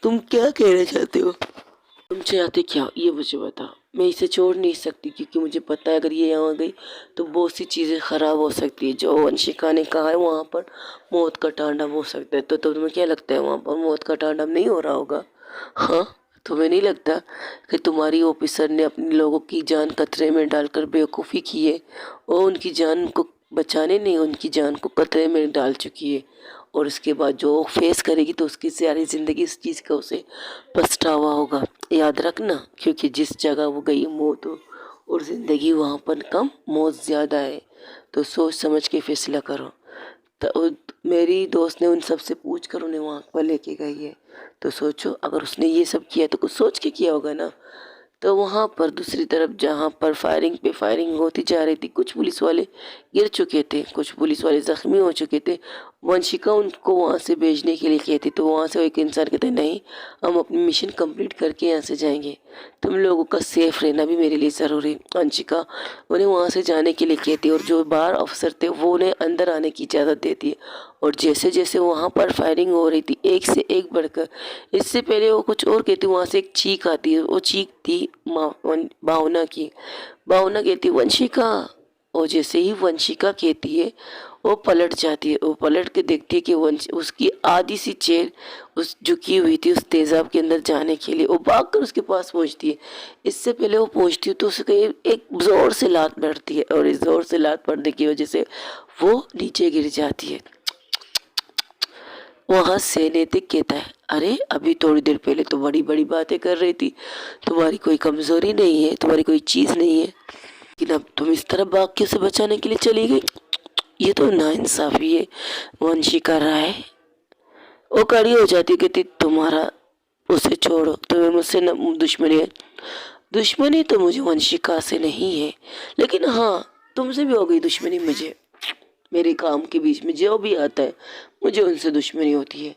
तुम क्या कहना चाहते हो? तुम चाहते क्या ये मुझे बता। मैं इसे छोड़ नहीं सकती, क्योंकि मुझे पता है अगर ये यहाँ गई तो बहुत सी चीज़ें ख़राब हो सकती है। जो वंशिका ने कहा है वहाँ पर मौत का तांडव हो सकता है। तो तुम्हें क्या लगता है वहाँ पर मौत का तांडव नहीं हो रहा होगा? हाँ, तुम्हें नहीं लगता कि तुम्हारी ऑफिसर ने अपने लोगों की जान खतरे में डालकर बेवकूफ़ी की है, और उनकी जान को बचाने नहीं, उनकी जान को खतरे में डाल चुकी है, और उसके बाद जो फेस करेगी तो उसकी सारी ज़िंदगी इस चीज़ का उसे पछतावा होगा। याद रखना, क्योंकि जिस जगह वो गई मौत हो और ज़िंदगी वहाँ पर कम, मौत ज़्यादा है। तो सोच समझ के फैसला करो। तो मेरी दोस्त ने उन सब से पूछ कर उन्हें वहाँ पर लेके गई है। तो सोचो, अगर उसने ये सब किया तो कुछ सोच के किया होगा ना। तो वहाँ पर दूसरी तरफ जहाँ पर फायरिंग पे फायरिंग होती जा रही थी, कुछ पुलिस वाले गिर चुके थे, कुछ पुलिस वाले ज़ख्मी हो चुके थे, वंशिका उनको वहाँ से भेजने के लिए कहती, तो वहाँ से वो एक इंसान कहते हैं नहीं, हम अपनी मिशन कंप्लीट करके यहाँ से जाएंगे, तुम लोगों का सेफ रहना भी मेरे लिए ज़रूरी है। वंशिका उन्हें वहाँ से जाने के लिए कहती है और जो बाहर अफसर थे वो उन्हें अंदर आने की इजाज़त देती है। और जैसे जैसे वहाँ पर फायरिंग हो रही थी एक से एक बढ़कर, इससे पहले वो कुछ और कहती, वहाँ से एक चीख आती है, वो चीख थी भावना की। भावना कहती वंशिका, और जैसे ही वंशिका कहती है वो पलट जाती है। वो पलट के देखती है कि वंश उसकी आधी सी चेयर उस झुकी हुई थी उस तेजाब के अंदर जाने के लिए। वो भागकर उसके पास पहुंचती है। इससे पहले वो पहुंचती है तो उसके एक जोर से लात पड़ती है और इस जोर से लात पड़ने की वजह से वो नीचे गिर जाती है। वहां से नैतिक कहता है, अरे अभी थोड़ी देर पहले तो बड़ी बड़ी बातें कर रही थी, तुम्हारी कोई कमजोरी नहीं है, तुम्हारी कोई चीज नहीं है, लेकिन अब तुम इस तरह भाग के उसे बचाने के लिए चली गई, ये तो नाइंसाफी है। वंशिका राय वो खड़ी हो जाती, कहती तुम्हारा उसे छोड़ो, तुम्हें मुझसे न दुश्मनी है। दुश्मनी तो मुझे वंशिका से नहीं है, लेकिन हाँ तुमसे भी हो गई दुश्मनी। मुझे मेरे काम के बीच में जो भी आता है मुझे उनसे दुश्मनी होती है,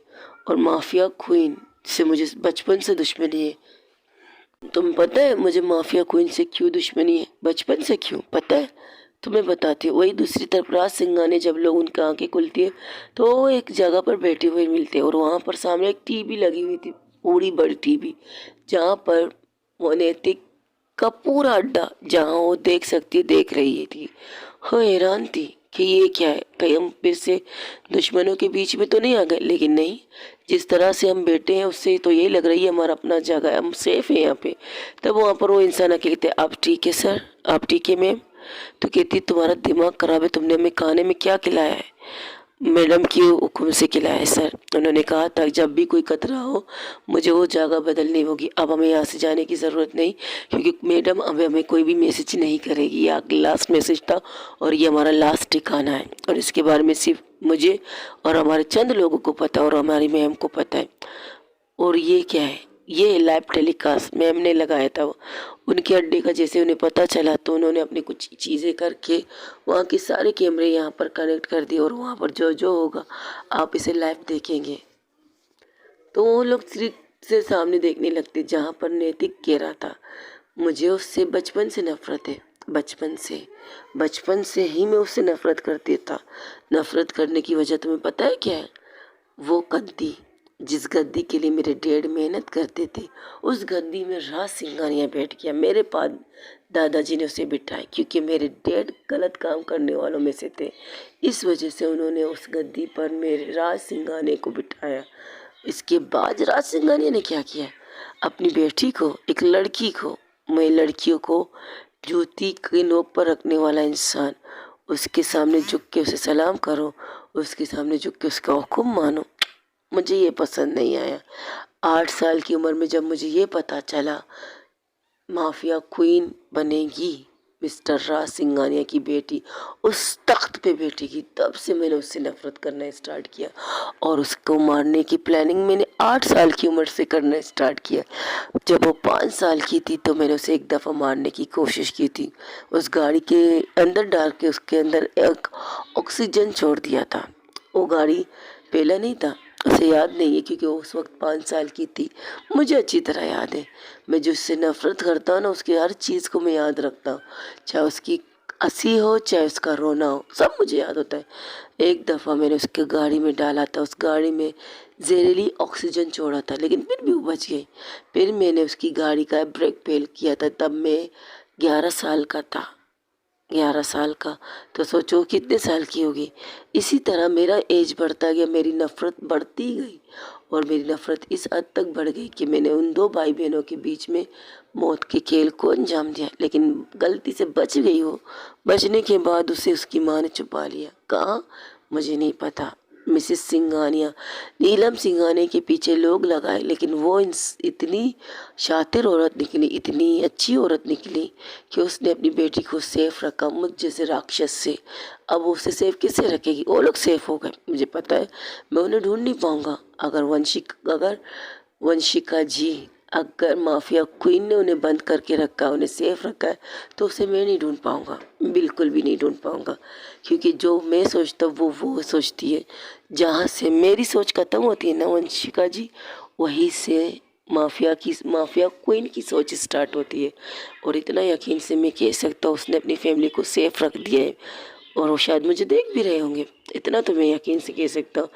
और माफिया क्वीन से मुझे बचपन से दुश्मनी है। तुम्हें पता है मुझे माफिया क्वीन से क्यों दुश्मनी है, बचपन से क्यों पता है? तुम्हें बताती हूँ। वही दूसरी तरफ राज सिंघानिया जब लोग उनकी आंखें खुलती है तो वो एक जगह पर बैठे हुए मिलते हैं और वहाँ पर सामने एक टीवी लगी हुई थी, पूरी बड़ी टीवी, जहाँ पर वो नैतिक का पूरा अड्डा जहाँ वो देख सकती देख रही थी। हाँ, हैरान थी कि ये क्या है, कहीं हम फिर से दुश्मनों के बीच में तो नहीं आ गए। लेकिन नहीं, जिस तरह से हम बैठे हैं उससे तो यही लग रही है हमारा अपना जगह है, हम सेफ हैं यहाँ पे। तब वहाँ पर वो इंसान आके कहते आप ठीक है सर, आप ठीक है मैम? तो कहती तुम्हारा दिमाग खराब है, तुमने हमें खाने में क्या खिलाया है? मैडम की हुक्म से खिलाया है सर। उन्होंने कहा था जब भी कोई खतरा हो मुझे वो जगह बदलनी होगी, अब हमें यहाँ से जाने की ज़रूरत नहीं, क्योंकि मैडम अब हमें कोई भी मैसेज नहीं करेगी। ये लास्ट मैसेज था और ये हमारा लास्ट ठिकाना है, और इसके बारे में सिर्फ मुझे और हमारे चंद लोगों को पता और हमारी मैम को पता है। और ये क्या है, ये लाइव टेलीकास्ट मैम ने लगाया था। उनके अड्डे का जैसे उन्हें पता चला तो उन्होंने अपनी कुछ चीज़ें करके वहाँ के सारे कैमरे यहाँ पर कनेक्ट कर दिए और वहाँ पर जो जो होगा आप इसे लाइव देखेंगे। तो वो लोग सिर्फ से सामने देखने लगते जहाँ पर नैतिक कह रहा था मुझे उससे बचपन से नफरत है, बचपन से ही मैं उससे नफरत करती था। नफरत करने की वजह तुम्हें पता है क्या है? वो गद्दी, जिस गद्दी के लिए मेरे डैड मेहनत करते थे, उस गद्दी में राज सिंघानिया बैठ गया। मेरे पास दादाजी ने उसे बिठाया क्योंकि मेरे डैड गलत काम करने वालों में से थे। इस वजह से उन्होंने उस गद्दी पर मेरे राज सिंघानिया को बिठाया। इसके बाद राज सिंघानिया ने क्या किया, अपनी बेटी को, एक लड़की को, मैं लड़कियों को जूती की नोक पर रखने वाला इंसान, उसके सामने झुक के उसे सलाम करो, उसके सामने झुक के उसका हुक्म मानो, मुझे ये पसंद नहीं आया। 8 साल की उम्र में जब मुझे ये पता चला माफिया क्वीन बनेगी मिस्टर राज सिंघानिया की बेटी, उस तख्त पे बैठेगी, तब से मैंने उससे नफरत करना स्टार्ट किया और उसको मारने की प्लानिंग मैंने 8 साल की उम्र से करना स्टार्ट किया। जब वो 5 साल की थी तो मैंने उसे एक दफ़ा मारने की कोशिश की थी, उस गाड़ी के अंदर डाल के उसके अंदर एक ऑक्सीजन छोड़ दिया था। वो गाड़ी पहला नहीं था, उसे याद नहीं है क्योंकि वो उस वक्त 5 साल की थी। मुझे अच्छी तरह याद है, मैं जिससे नफरत करता हूँ ना उसकी हर चीज़ को मैं याद रखता हूँ, चाहे उसकी हंसी हो चाहे उसका रोना हो, सब मुझे याद होता है। एक दफ़ा मैंने उसके गाड़ी में डाला था, उस गाड़ी में जहरीली ऑक्सीजन छोड़ा था, लेकिन फिर भी वो बच गई। फिर मैंने उसकी गाड़ी का ब्रेक फेल किया था, तब मैं 11 साल का था, 11 साल का, तो सोचो कितने साल की होगी। इसी तरह मेरा एज बढ़ता गया, मेरी नफ़रत बढ़ती गई और मेरी नफ़रत इस हद तक बढ़ गई कि मैंने उन 2 भाई बहनों के बीच में मौत के खेल को अंजाम दिया। लेकिन गलती से बच गई वो, बचने के बाद उसे उसकी माँ ने छुपा लिया। कहाँ मुझे नहीं पता। मिसेस सिंघानिया, नीलम सिंघानिया के पीछे लोग लगाए, लेकिन वो इतनी शातिर औरत निकली, इतनी अच्छी औरत निकली कि उसने अपनी बेटी को सेफ रखा मुझ जैसे राक्षस से। अब वो उसे सेफ कैसे रखेगी? वो लोग सेफ हो गए, मुझे पता है मैं उन्हें ढूंढ नहीं पाऊंगा। अगर वंशिका जी अगर माफिया क्वीन ने उन्हें बंद करके रखा, उन्हें सेफ रखा है, तो उसे मैं नहीं ढूंढ पाऊंगा, बिल्कुल भी नहीं ढूंढ पाऊंगा। क्योंकि जो मैं सोचता हूँ वो सोचती है। जहाँ से मेरी सोच खत्म होती है ना वंशिका जी, वहीं से माफिया क्वीन की सोच स्टार्ट होती है। और इतना यकीन से मैं कह सकता हूँ उसने अपनी फैमिली को सेफ रख दिया है। और वो शायद मुझे देख भी रहे होंगे, इतना तो मैं यकीन से कह सकता हूँ।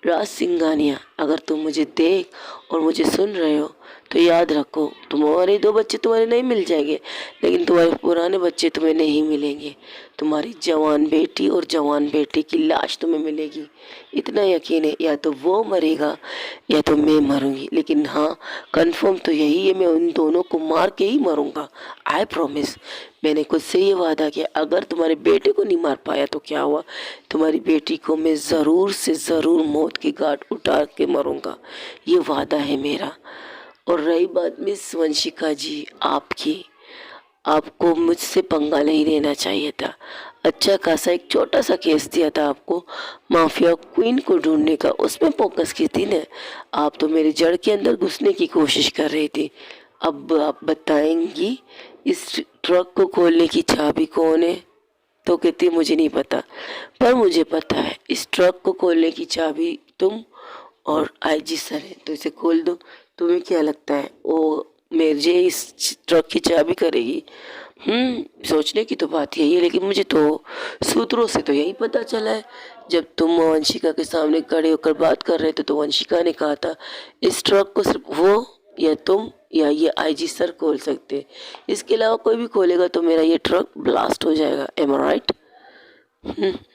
राज सिंघानिया, अगर तुम मुझे देख और मुझे सुन रहे हो तो याद रखो, तुम्हारे 2 बच्चे तुम्हारे नहीं मिल जाएंगे, लेकिन तुम्हारे पुराने बच्चे तुम्हें नहीं मिलेंगे। तुम्हारी जवान बेटी और जवान बेटे की लाश तुम्हें मिलेगी। इतना यकीन है, या तो वो मरेगा या तो मैं मरूंगी, लेकिन हाँ, कंफर्म तो यही है, मैं उन दोनों को मार के ही मरूंगा। I promise. मैंने खुद से ये वादा किया, अगर तुम्हारे बेटे को नहीं मार पाया तो क्या हुआ, तुम्हारी बेटी को मैं ज़रूर से ज़रूर मौत की घाट उतार के मरूंगा। ये वादा है मेरा। और रही बात मिस वंशिका जी आपकी, आपको मुझसे पंगा नहीं लेना चाहिए था। अच्छा खासा एक छोटा सा केस दिया था आपको माफिया क्वीन को ढूंढने का, उसमें फोकस की थी ना। आप तो मेरे जड़ के अंदर घुसने की कोशिश कर रही थी। अब आप बताएंगी इस ट्रक को खोलने की चाबी कौन है? तो कहती मुझे नहीं पता, पर मुझे पता है इस ट्रक को खोलने की चाबी तुम और आईजी सर है, तो इसे खोल दो। तुम्हें क्या लगता है वो मेरे इस ट्रक की चाबी करेगी? सोचने की तो बात यही है, लेकिन मुझे तो सूत्रों से तो यही पता चला है। जब तुम वंशिका के सामने खड़े होकर बात कर रहे थे तो वंशिका ने कहा था इस ट्रक को सिर्फ वो या तुम या ये आईजी सर खोल सकते हैं, इसके अलावा कोई भी खोलेगा तो मेरा ये ट्रक ब्लास्ट हो जाएगा। एम आई राइट?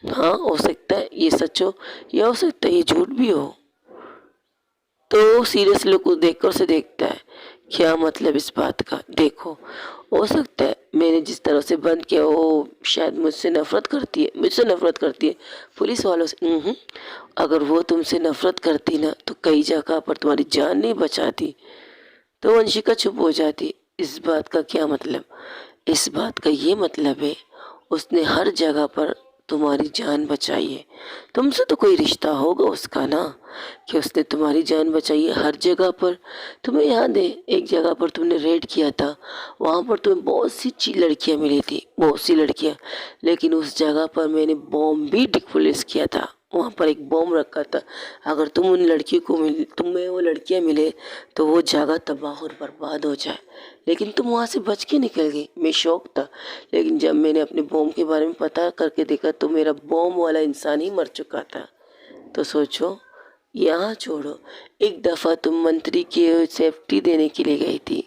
हाँ, हो सकता है ये सच हो या हो सकता है ये झूठ भी हो। तो सीरियस लोग को देखकर उसे देखता है, क्या मतलब इस बात का? देखो, हो सकता है मैंने जिस तरह से बंद किया वो शायद मुझसे नफरत करती है पुलिस वालों से। अगर वो तुमसे नफरत करती ना तो कई जगह पर तुम्हारी जान नहीं बचाती। तो वंशिका चुप हो जाती। इस बात का क्या मतलब? इस बात का ये मतलब है उसने हर जगह पर तुम्हारी जान बचाई है। तुमसे तो कोई रिश्ता होगा उसका ना, कि उसने तुम्हारी जान बचाई है हर जगह पर। तुम्हें याद है एक जगह पर तुमने रेड किया था, वहाँ पर तुम्हें बहुत सी लड़कियाँ मिली थी, बहुत सी लड़कियाँ। लेकिन उस जगह पर मैंने बॉम्ब भी डिप्लोस किया था, वहाँ पर एक बॉम्ब रखा था। अगर तुम्हें वो लड़कियाँ मिले तो वो जगह तबाह और बर्बाद हो जाए, लेकिन तुम वहाँ से बच के निकल गई। मैं शौक था, लेकिन जब मैंने अपने बॉम्ब के बारे में पता करके देखा तो मेरा बॉम्ब वाला इंसान ही मर चुका था। तो सोचो, यहाँ छोड़ो, एक दफ़ा तुम मंत्री की सेफ्टी देने के लिए गई थी,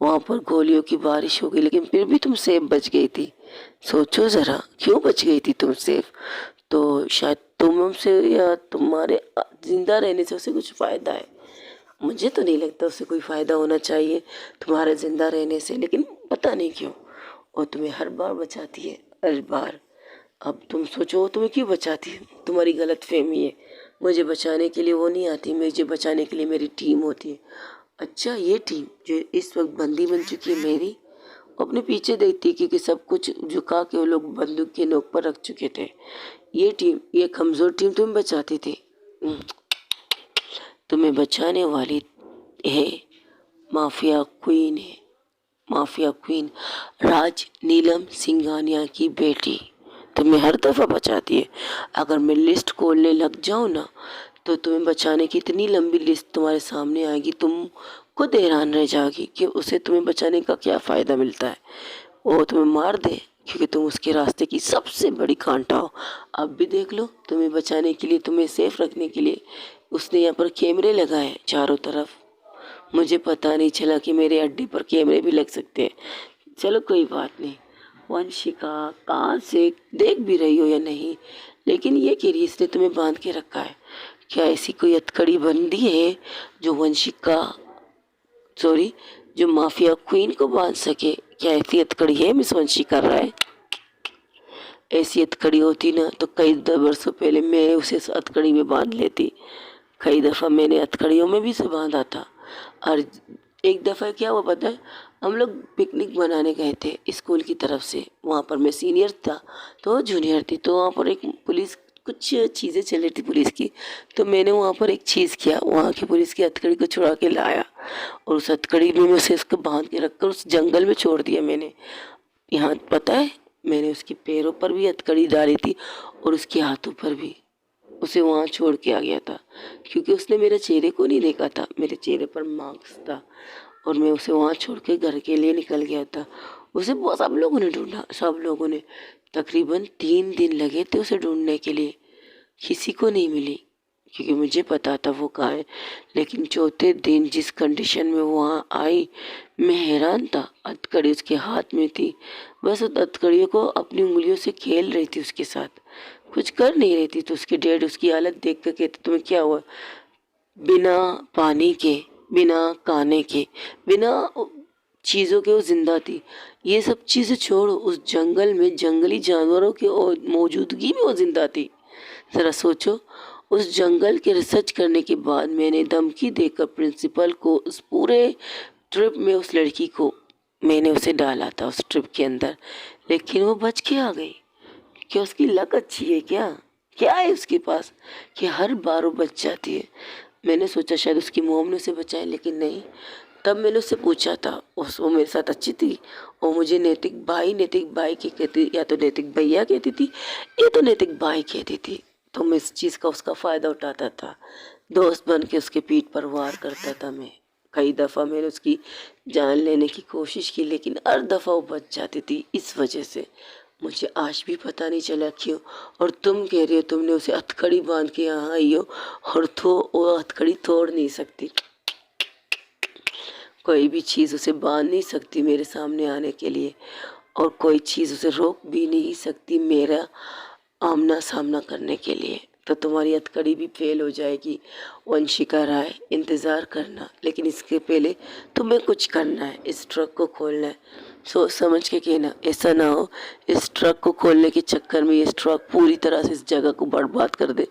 वहाँ पर गोलियों की बारिश हो गई, लेकिन फिर भी तुम सेफ बच गई थी। सोचो ज़रा, क्यों बच गई थी तुम सेफ? तो शायद तुमसे या तुम्हारे जिंदा रहने से उसे कुछ फ़ायदा है। मुझे तो नहीं लगता उसे कोई फ़ायदा होना चाहिए तुम्हारे ज़िंदा रहने से, लेकिन पता नहीं क्यों वो तुम्हें हर बार बचाती है, हर बार। अब तुम सोचो वो तुम्हें क्यों बचाती है? तुम्हारी गलत फहमी है। मुझे बचाने के लिए वो नहीं आती, मुझे बचाने के लिए मेरी टीम होती है। अच्छा, ये टीम जो इस वक्त बंदी बन चुकी है मेरी, वो अपने पीछे देखती है, क्योंकि सब कुछ झुका के वो लोग बंदूक के नोक पर रख चुके थे। ये कमज़ोर टीम तुम्हें बचाती थी। तुम्हें बचाने वाली है माफिया क्वीन है, माफिया क्वीन राज नीलम सिंघानिया की बेटी। तुम्हें हर दफ़ा बचाती है। अगर मैं लिस्ट खोलने लग जाऊँ ना तो तुम्हें बचाने की इतनी लंबी लिस्ट तुम्हारे सामने आएगी, तुम खुद हैरान रह जाओगी कि उसे तुम्हें बचाने का क्या फ़ायदा मिलता है। वो तुम्हें मार दे क्योंकि तुम उसके रास्ते की सबसे बड़ी कांटा हो। अब भी देख लो, तुम्हें बचाने के लिए, तुम्हें सेफ रखने के लिए उसने यहाँ पर कैमरे लगाए चारों तरफ। मुझे पता नहीं चला कि मेरे अड्डे पर कैमरे भी लग सकते हैं। चलो कोई बात नहीं। वंशिका, कहाँ से देख भी रही हो या नहीं, लेकिन ये कह रही इसने तुम्हें बांध के रखा है। क्या ऐसी कोई हथकड़ी बंदी है जो सॉरी जो माफिया क्वीन को बांध सके? क्या ऐसी हथकड़ी है मिस वंशिका राय? ऐसी हथकड़ी होती ना तो कई वर्षों पहले मैं उसे इस हथकड़ी में बांध लेती। कई दफ़ा मैंने हथकड़ियों में भी से बांधा था। और एक दफ़ा क्या हुआ पता है, हम लोग पिकनिक मनाने गए थे स्कूल की तरफ से। वहाँ पर मैं सीनियर था तो वो जूनियर थी, तो वहाँ पर एक पुलिस कुछ चीज़ें चल रही थी पुलिस की, तो मैंने वहाँ पर एक चीज़ किया, वहाँ की पुलिस की हथकड़ी को छुड़ा के लाया और उस हथकड़ी में उसे उसको बांध के रखकर उस जंगल में छोड़ दिया मैंने। यहाँ पता है, मैंने उसके पैरों पर भी हथकड़ी डाली थी और उसके हाथों पर भी। उसे वहाँ छोड़ के आ गया था क्योंकि उसने मेरे चेहरे को नहीं देखा था, मेरे चेहरे पर मास्क था और मैं उसे वहाँ छोड़ के घर के लिए निकल गया था। उसे बहुत सब लोगों ने ढूंढा, सब लोगों ने, तकरीबन 3 दिन लगे थे उसे ढूंढने के लिए, किसी को नहीं मिली क्योंकि मुझे पता था वो कहाँ है। लेकिन चौथे दिन जिस कंडीशन में वो वहाँ आई, मैं हैरान था। हथकड़ी उसके हाथ में थी, बस उस हथकड़ियों को अपनी उंगलियों से खेल रही थी उसके साथ, कुछ कर नहीं रही थी। तो उसके डैड उसकी हालत देख कर कहते तुम्हें क्या हुआ? बिना पानी के, बिना खाने के, बिना चीज़ों के वो जिंदा थी। ये सब चीज़ें छोड़ो, उस जंगल में जंगली जानवरों की मौजूदगी में वो जिंदा थी। ज़रा सोचो। उस जंगल के रिसर्च करने के बाद मैंने धमकी देकर प्रिंसिपल को उस पूरे ट्रिप में उस लड़की को मैंने उसे डाला था उस ट्रिप के अंदर, लेकिन वो बच के आ गई। क्या उसकी लक अच्छी है क्या? क्या है उसके पास कि हर बार वो बच जाती है? मैंने सोचा शायद उसकी मोम ने उसे बचाए, लेकिन नहीं। तब मैंने उससे पूछा था, वो मेरे साथ अच्छी थी और मुझे नैतिक भाई की कहती, या तो नैतिक भैया कहती थी या तो नैतिक भाई कहती थी। तो मैं इस चीज़ का उसका फ़ायदा उठाता था, दोस्त बन के उसके पीठ पर वार करता था मैं। कई दफ़ा मैंने उसकी जान लेने की कोशिश की, लेकिन हर दफ़ा वो बच जाती थी। इस वजह से मुझे आज भी पता नहीं चला क्यों। और तुम कह रही हो तुमने उसे हथकड़ी बांध के यहाँ आई हो, और तो वो हथकड़ी तोड़ नहीं सकती, कोई भी चीज़ उसे बांध नहीं सकती मेरे सामने आने के लिए, और कोई चीज़ उसे रोक भी नहीं सकती मेरा आमना सामना करने के लिए। तो तुम्हारी हथकड़ी भी फेल हो जाएगी वंशिका राय, इंतज़ार करना। लेकिन इसके पहले तुम्हें कुछ करना है, इस ट्रक को खोलना है। सोच समझ के कहना, ऐसा ना हो इस ट्रक को खोलने के चक्कर में ये ट्रक पूरी तरह से इस जगह को बर्बाद कर दे।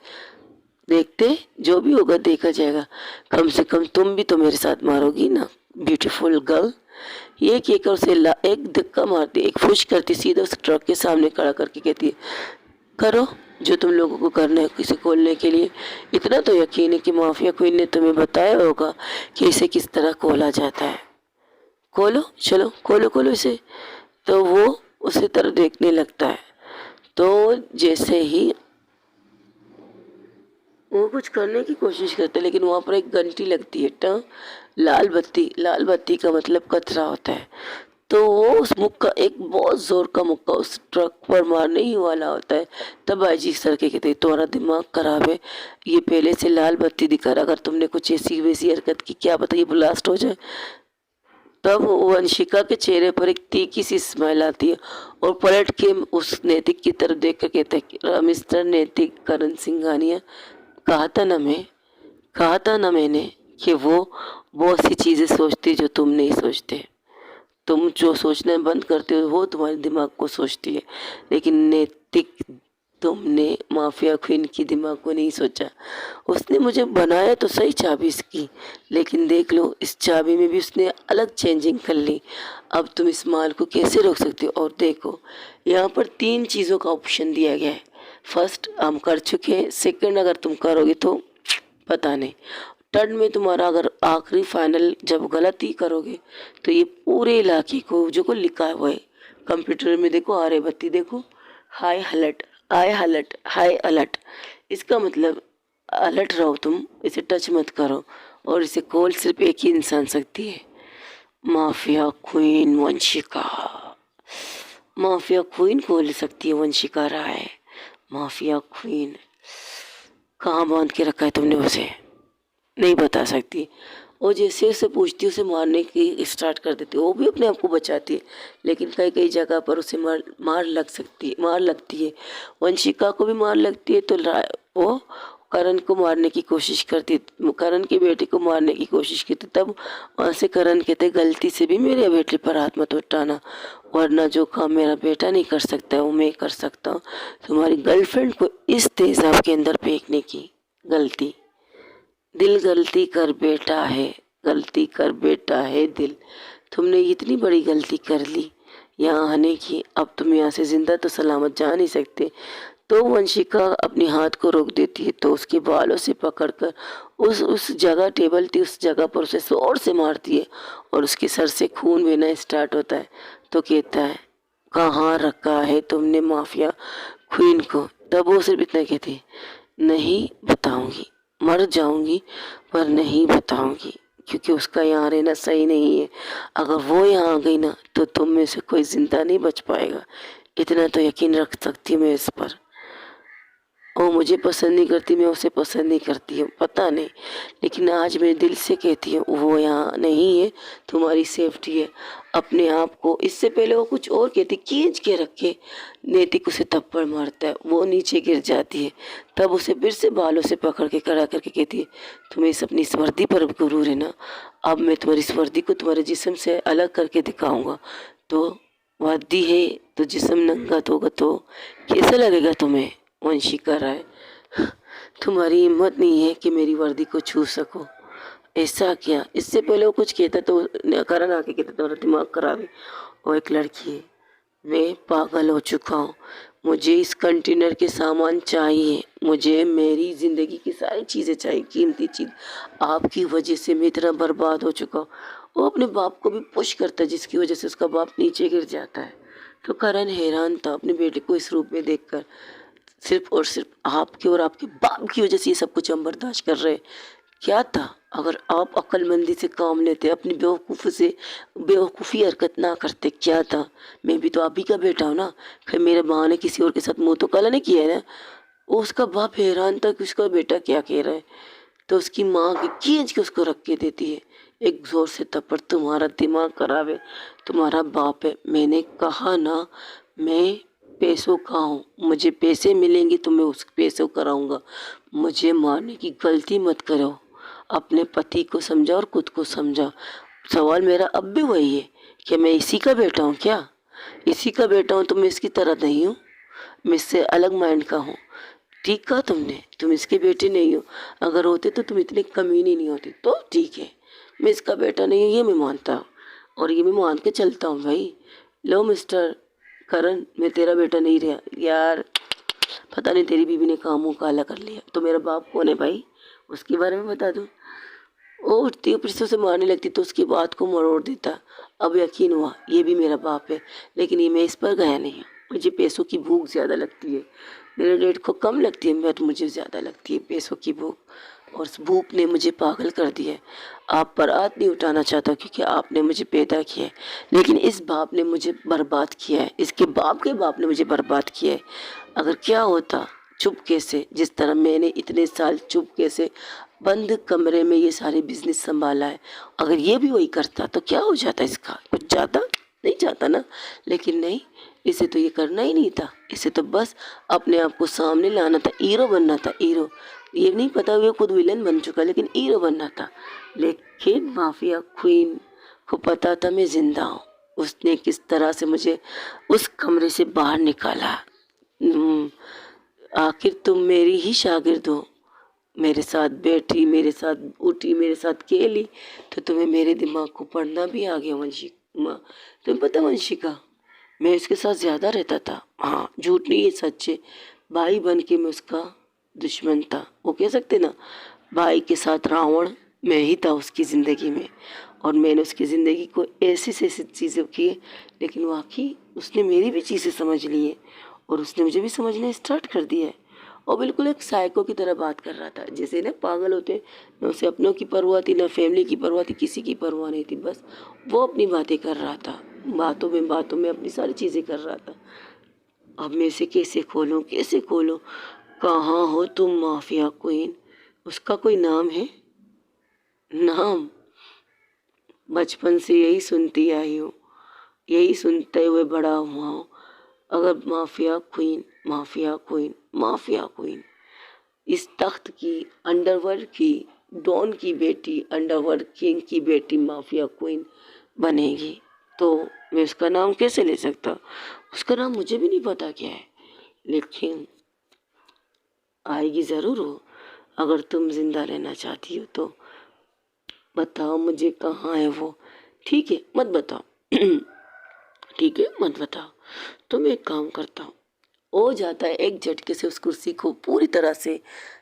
देखते जो भी होगा देखा जाएगा, कम से कम तुम भी तो मेरे साथ मारोगी ना ब्यूटीफुल गर्ल। ये कहकर उसे एक धक्का मारती, एक फुश करती, सीधा उस ट्रक के सामने खड़ा करके कहती है, करो जो तुम लोगों को करना है इसे खोलने के लिए। इतना तो यकीन है कि माफिया क्वीन ने तुम्हें बताया होगा कि इसे किस तरह खोला जाता है। खोलो, चलो खोलो खोलो इसे। तो वो उसी तरफ देखने लगता है। तो जैसे ही वो कुछ करने की कोशिश करते हैं, लेकिन वहाँ पर एक घंटी लगती है, लाल बत्ती का मतलब खतरा होता है। तो वो उस मुक्का, एक बहुत जोर का मुक्का उस ट्रक पर मारने ही वाला होता है। तब आईजी सर के कहते तुम्हारा दिमाग खराब है, ये पहले से लाल बत्ती दिखा रहा, अगर तुमने कुछ ऐसी वैसी हरकत की क्या पता ये ब्लास्ट हो जाए। तब वंशिका के चेहरे पर एक तीखी सी स्माइल आती है और पलट के उस नैतिक की तरफ देख कर कहता है, मिस्टर नैतिक करण सिंघानिया, कहा था ना मैं, कहा था ना मैंने कि वो बहुत सी चीज़ें सोचती जो तुम नहीं सोचते। तुम जो सोचना बंद करते हो वो तुम्हारे दिमाग को सोचती है, लेकिन नैतिक तुमने माफिया क्वीन की दिमाग को नहीं सोचा। उसने मुझे बनाया तो सही चाबी इसकी, लेकिन देख लो इस चाबी में भी उसने अलग चेंजिंग कर ली। अब तुम इस माल को कैसे रोक सकते हो? और देखो यहाँ पर 3 चीज़ों का ऑप्शन दिया गया है। फर्स्ट हम कर चुके हैं, सेकंड अगर तुम करोगे तो पता नहीं, थर्ड में तुम्हारा अगर आखिरी फाइनल जब गलती करोगे तो ये पूरे इलाके को जो को लिखा हुआ है कंप्यूटर में, देखो आरे बत्ती देखो, high alert, high alert, high alert. इसका मतलब अलर्ट रहो तुम, इसे टच मत करो। और इसे कॉल सिर्फ एक ही इंसान सकती है, mafia queen Vanshika. Mafia queen खोल सकती है वंशिका राय। माफिया क्वीन कहाँ बांध के रखा है तुमने उसे? नहीं बता सकती। और जैसे उसे पूछती उसे मारने की स्टार्ट कर देती, वो भी अपने आप को बचाती है, लेकिन कई कई जगह पर उसे मार लगती है। वंशिका को भी मार लगती है। तो वो करण को मारने की कोशिश करती, करण की बेटी को मारने की कोशिश की थी। तब वहाँ से करण कहते गलती से भी मेरे बेटे पर हाथ मत उठाना, वरना जो काम मेरा बेटा नहीं कर सकता है वो मैं कर सकता हूँ। तुम्हारी गर्लफ्रेंड को इस तेजाब के अंदर फेंकने की गलती, दिल गलती कर बेटा है, गलती कर बेटा है दिल। तुमने इतनी बड़ी गलती कर ली यहाँ आने की, अब तुम यहाँ से जिंदा तो सलामत जा नहीं सकते। तो वंशिका अपने हाथ को रोक देती है, तो उसके बालों से पकड़कर उस जगह टेबल थी उस जगह पर उसे जोर से मारती है और उसके सर से खून बहना स्टार्ट होता है। तो कहता है, कहाँ रखा है तुमने माफिया क्वीन को? तब वो सिर्फ इतना कहती है, नहीं बताऊंगी, मर जाऊंगी पर नहीं बताऊंगी, क्योंकि उसका यहाँ रहना सही नहीं है। अगर वो यहाँ आ गई ना तो तुम में से कोई जिंदा नहीं बच पाएगा, इतना तो यकीन रख सकती हूँ मैं इस पर। वो मुझे पसंद नहीं करती, मैं उसे पसंद नहीं करती हूँ, पता नहीं, लेकिन आज मैं दिल से कहती हूँ वो यहाँ नहीं है, तुम्हारी सेफ्टी है। अपने आप को, इससे पहले वो कुछ और कहती, खींच के रखे नैतिक उसे थप्पड़ मारता है, वो नीचे गिर जाती है। तब उसे फिर से बालों से पकड़ के खड़ा करके कहती है, तुम्हें इस अपनी इस वर्दी पर गुरूर है ना, अब मैं तुम्हारी इस वर्दी को तुम्हारे जिस्म से अलग करके दिखाऊंगा। तो वर्दी है तो जिस्म नंगा तो होगा, तो कैसा लगेगा तुम्हें? वंशिका राय, तुम्हारी हिम्मत नहीं है कि मेरी वर्दी को छू सको। ऐसा क्या? इससे पहले वो कुछ कहता तो करण आके कहता तुम्हारा दिमाग खराब है, वो एक लड़की है, मैं पागल हो चुका हूँ, मुझे इस कंटेनर के सामान चाहिए, मुझे मेरी ज़िंदगी की सारी चीज़ें चाहिए, कीमती चीज़। आपकी वजह से मैं इतना बर्बाद हो चुका हूँ। वो अपने बाप को भी पुश करता है, जिसकी वजह से उसका बाप नीचे गिर जाता है। तो करण हैरान था अपने बेटे को इस रूप में देखकर। सिर्फ और सिर्फ आपके और आपके बाप की वजह से ये सब कुछ हम बर्दाश्त कर रहे हैं। क्या था अगर आप अक्लमंदी से काम लेते, अपनी बेवकूफ़ी से बेवकूफ़ी हरकत ना करते? क्या था? मैं भी तो आप ही का बेटा हूँ ना, फिर मेरे माँ ने किसी और के साथ मुंह तो काला नहीं किया है ना। वो उसका बाप हैरान था कि उसका बेटा क्या कह रहा है। तो उसकी माँ की खींच के उसको रख के देती है एक जोर से थप्पड़, तुम्हारा दिमाग खराब है, तुम्हारा बाप है, मैंने कहा ना मैं पैसों का हूँ, मुझे पैसे मिलेंगे तो मैं उस पैसों कराऊंगा, मुझे मारने की गलती मत करो। अपने पति को समझा और खुद को समझा। सवाल मेरा अब भी वही है कि मैं इसी का बेटा हूँ क्या? इसी का बेटा हूँ तो मैं इसकी तरह नहीं हूँ, मैं इससे अलग माइंड का हूँ। ठीक कहा तुमने, तुम इसके बेटे नहीं हो, अगर होते तो तुम इतने कमीने नहीं होते। तो ठीक है, मैं इसका बेटा नहीं हूँ, ये मैं मानता हूँ और ये मैं मान के चलता हूँ भाई। लो मिस्टर करण, मैं तेरा बेटा नहीं रहा यार, पता नहीं तेरी बीवी ने काम मुँह काला कर लिया। तो मेरा बाप कौन है भाई, उसके बारे में बता दूँ? वो उठती है फिर से उसे मारने लगती तो उसकी बात को मरोड़ देता। अब यकीन हुआ ये भी मेरा बाप है, लेकिन ये मैं इस पर गया नहीं। मुझे पैसों की भूख ज़्यादा लगती है, मेरे डेड को कम लगती है, बट मुझे ज़्यादा लगती है पैसों की भूख, और उस भूख ने मुझे पागल कर दिया है। आप पर हाथ नहीं उठाना चाहता क्योंकि आपने मुझे पैदा किया है, लेकिन इस बाप ने मुझे बर्बाद किया है, इसके बाप के बाप ने मुझे बर्बाद किया है। अगर क्या होता चुपके से, जिस तरह मैंने इतने साल चुपके से बंद कमरे में ये सारे बिजनेस संभाला है, अगर ये भी वही करता तो क्या हो जाता? इसका कुछ जाता नहीं जाता ना, लेकिन नहीं, इसे तो ये करना ही नहीं था, इसे तो बस अपने आप को सामने लाना था, हीरो बनना था, हीरो। ये नहीं पता ये खुद विलन बन चुका, लेकिन हीरो बनना था। लेकिन माफिया क्वीन को पता था मैं जिंदा हूँ, उसने किस तरह से मुझे उस कमरे से बाहर निकाला। आखिर तुम मेरी ही शागिर्द हो, मेरे साथ बैठी, मेरे साथ उठी, मेरे साथ खेली, तो तुम्हें मेरे दिमाग को पढ़ना भी आ गया वंशिका। तुम्हें पता वंशिका, मैं इसके साथ ज़्यादा रहता था। हाँ, झूठ नहीं, ये सच है। भाई बन के मैं उसका दुश्मन था, वो कह सकते ना, भाई के साथ रावण मैं ही था उसकी ज़िंदगी में। और मैंने उसकी ज़िंदगी को ऐसी से ऐसी चीज़ें की है, लेकिन वाकई उसने मेरी भी चीज़ें समझ ली है और उसने मुझे भी समझना स्टार्ट कर दिया है। और बिल्कुल एक साइको की तरह बात कर रहा था, जैसे ना पागल होते हैं, न उसे अपनों की परवाह थी, ना फैमिली की परवाह थी, किसी की परवाह नहीं थी, बस वो अपनी बातें कर रहा था, बातों में अपनी सारी चीज़ें कर रहा था। अब मैं इसे कैसे खोलूँ, कैसे खोलूँ? कहाँ हो तुम माफिया क्वीन? उसका कोई नाम है? नाम? बचपन से यही सुनती आई हूँ, यही सुनते हुए बड़ा हुआ हूँ। अगर mafia queen, mafia queen, mafia queen, इस तख्त की, अंडरवर्ल्ड की, डॉन की बेटी, अंडरवर्ल्ड किंग की बेटी माफिया क्वीन बनेगी, तो मैं उसका नाम कैसे ले सकता? उसका नाम मुझे भी नहीं पता क्या है, लेकिन आएगी ज़रूर हो। अगर तुम जिंदा रहना चाहती हो तो बताओ मुझे कहाँ है वो। ठीक है, मत बताओ। ठीक है, मत बताओ। तो मैं एक काम करता हूँ, हो जाता है एक झटके से उस कुर्सी को पूरी तरह से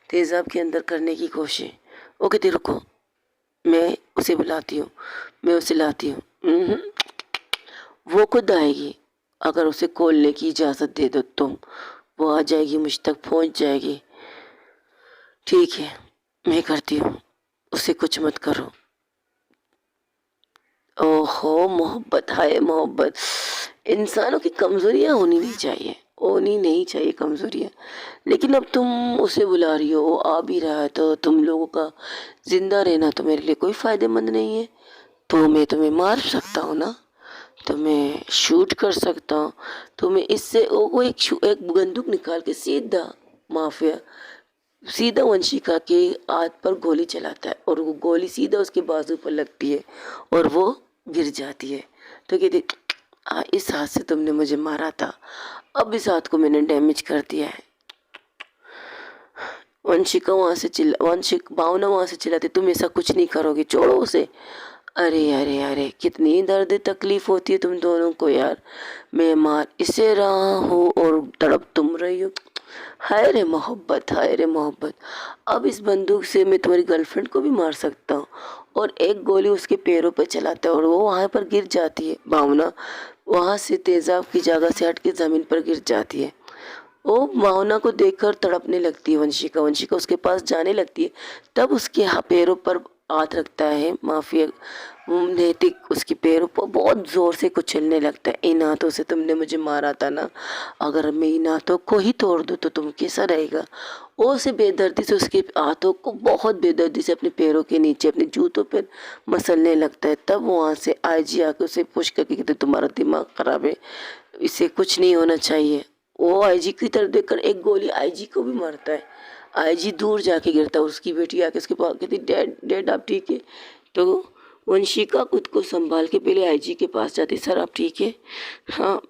तेज़ाब के अंदर करने की कोशिश। वो कहती रुको, मैं उसे बुलाती हूँ, मैं उसे लाती हूँ। वो खुद आएगी, अगर उसे खोलने की इजाज़त दे दो तुम। वो आ जाएगी, मुझ तक पहुँच जाएगी। ठीक है, मैं करती हूँ, उसे कुछ मत करो। ओहो मोहब्बत, हाय मोहब्बत। इंसानों की कमज़ोरियाँ होनी नहीं चाहिए कमज़ोरियाँ। लेकिन अब तुम उसे बुला रही हो, वो आ भी रहा है, तो तुम लोगों का ज़िंदा रहना तो मेरे लिए कोई फ़ायदेमंद नहीं है। तो मैं तुम्हें मार सकता हूँ ना, तुम्हें शूट कर सकता हूँ। तुम्हें इससे वो एक बंदूक निकाल के सीधा माफिया सीधा वंशिका के हाथ पर गोली चलाता है, और वो गोली सीधा उसके बाजू पर लगती है और वो गिर जाती है। तो कहती इस हाथ से तुमने मुझे मारा था, अब इस हाथ को मैंने डैमेज कर दिया है। वंशिक भावना वहां से चिल्लाती तुम ऐसा कुछ नहीं करोगे, छोड़ो उसे। अरे अरे अरे, कितनी दर्द तकलीफ होती है तुम दोनों को यार। मैं मार इसे रहा हूँ और तड़प तुम रही हो। हाय रे मोहब्बत, हाय रे मोहब्बत। अब इस बंदूक से मैं तुम्हारी गर्लफ्रेंड को भी मार सकता हूँ। और एक गोली उसके पैरों पर चलाता है और वो वहां पर गिर जाती है। भावना वहां से तेजाब की जगह से हट के जमीन पर गिर जाती है। वो भावना को देखकर तड़पने लगती है वंशिका। वंशिका उसके पास जाने लगती है, तब उसके पैरों पर हाथ रखता है माफिया। नैतिक उसके पैरों पर बहुत जोर से कुचलने लगता है। इन हाथों से तुमने मुझे मारा था ना, अगर मैं इन हाथों को ही तोड़ दूँ तो तुम कैसा रहेगा। वो उसे बेदर्दी से उसके हाथों को बहुत बेदर्दी से अपने पैरों के नीचे अपने जूतों पर मसलने लगता है। तब वहाँ से आईजी आके उसे पुश करके कहते तुम्हारा दिमाग खराब है, इसे कुछ नहीं होना चाहिए। वो आईजी की तरफ देखकर एक गोली आईजी को भी मारता है। आईजी दूर जाके गिरता है, उसकी बेटी आके उसके पास कहती डैड डैड आप ठीक है। तो वंशिका खुद को संभाल के पहले आईजी के पास जाती, सर आप ठीक है। हाँ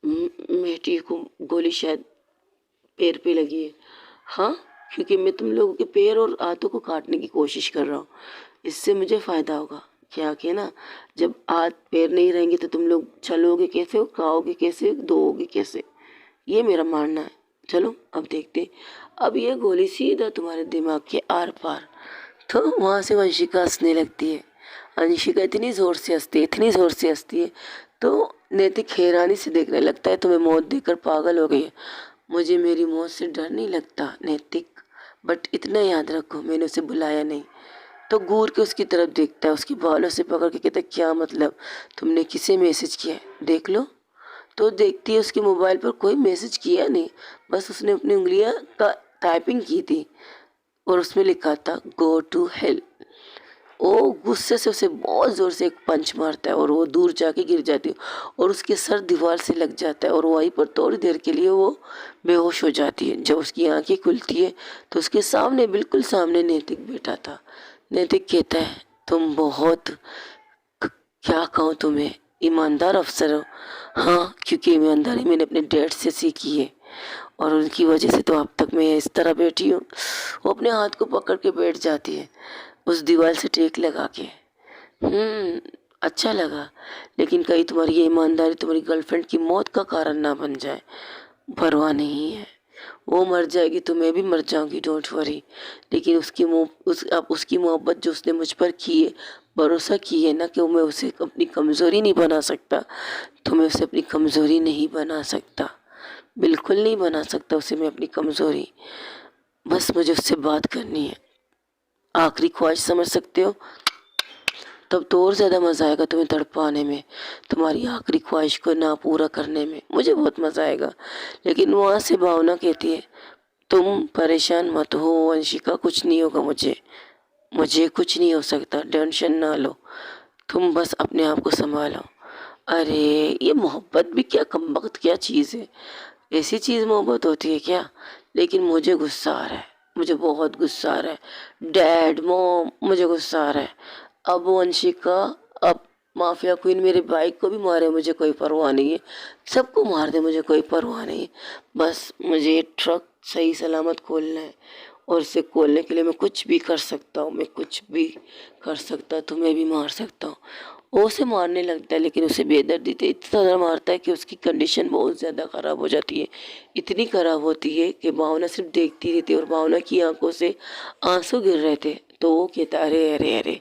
मैं ठीक हूँ, गोली शायद पैर पे लगी है। हाँ, क्योंकि मैं तुम लोगों के पैर और हाथों को काटने की कोशिश कर रहा हूँ, इससे मुझे फ़ायदा होगा। क्या कि ना, जब हाथ पैर नहीं रहेंगे तो तुम लोग चलोगे कैसे, खाओगे कैसे, धोओगे कैसे, ये मेरा मानना है। चलो अब देखते हैं। अब ये गोली सीधा तुम्हारे दिमाग के आर पार। तो वहाँ से वंशिका हंसने लगती है। वंशिका इतनी ज़ोर से हंसती है, इतनी ज़ोर से हंसती है, तो नैतिक हैरानी से देखने लगता है तुम्हें मौत देखकर पागल हो गई है। मुझे मेरी मौत से डर नहीं लगता नैतिक, बट इतना याद रखो मैंने उसे बुलाया नहीं। तो घूर के उसकी तरफ देखता है, उसकी बालों से पकड़ के कहता है क्या मतलब, तुमने किसे मैसेज किया है देख लो। तो देखती है उसके मोबाइल पर कोई मैसेज किया नहीं, बस उसने अपनी उंगलियां का टाइपिंग की थी और उसमें लिखा था गो टू हेल। वो गुस्से से उसे बहुत ज़ोर से एक पंच मारता है और वो दूर जाके गिर जाती है और उसके सर दीवार से लग जाता है और वहीं पर थोड़ी देर के लिए वो बेहोश हो जाती है। जब उसकी आंखें खुलती है तो उसके सामने बिल्कुल सामने नैतिक बैठा था। नैतिक कहता है तुम बहुत, क्या कहूँ तुम्हें, ईमानदार अफसर हो। हाँ, क्योंकि ईमानदारी मैंने अपने डैड से सीखी है और उनकी वजह से तो अब तक मैं इस तरह बैठी हूँ। वो अपने हाथ को पकड़ के बैठ जाती है उस दीवार से टेक लगा के। अच्छा लगा, लेकिन कहीं तुम्हारी ये ईमानदारी तुम्हारी गर्लफ्रेंड की मौत का कारण ना बन जाए। परवाह नहीं है, वो मर जाएगी तो मैं भी मर जाऊंगी, डोंट वरी। लेकिन अब उसकी मोहब्बत जो उसने मुझ पर की है, भरोसा की है ना कि मैं उसे अपनी कमज़ोरी नहीं बना सकता, तो मैं उसे अपनी कमज़ोरी नहीं बना सकता, बिल्कुल नहीं बना सकता उसे मैं अपनी कमज़ोरी। बस मुझे उससे बात करनी है, आखिरी ख्वाहिश समझ सकते हो। तब तो और ज़्यादा मज़ा आएगा तुम्हें तड़पाने में, तुम्हारी आखिरी ख्वाहिश को ना पूरा करने में मुझे बहुत मज़ा आएगा। लेकिन वहाँ से भावना कहती है तुम परेशान मत हो वंशिका, कुछ नहीं होगा मुझे, मुझे कुछ नहीं हो सकता, टेंशन ना लो, तुम बस अपने आप को संभालो। अरे ये मोहब्बत भी क्या कमबख्त क्या चीज़ है, ऐसी चीज़ मोहब्बत होती है क्या। लेकिन मुझे गुस्सा आ रहा है, मुझे बहुत गुस्सा आ रहा है डैड मॉम, मुझे गुस्सा आ रहा है। अब वंशिका, अब माफिया क्वीन मेरे बाइक को भी मारे मुझे कोई परवाह नहीं है, सबको मार दे मुझे कोई परवाह नहीं है। बस मुझे ये ट्रक सही सलामत खोलना है और इसे खोलने के लिए मैं कुछ भी कर सकता हूँ, मैं कुछ भी कर सकता, तुम्हें भी मार सकता हूँ। वो उसे मारने लगता है, लेकिन उसे बेदर्दी से इतना ज़्यादा मारता है कि उसकी कंडीशन बहुत ज़्यादा ख़राब हो जाती है। इतनी ख़राब होती है कि भावना सिर्फ देखती रहती है और भावना की आंखों से आंसू गिर रहे थे। तो वो कहता है, अरे अरे अरे,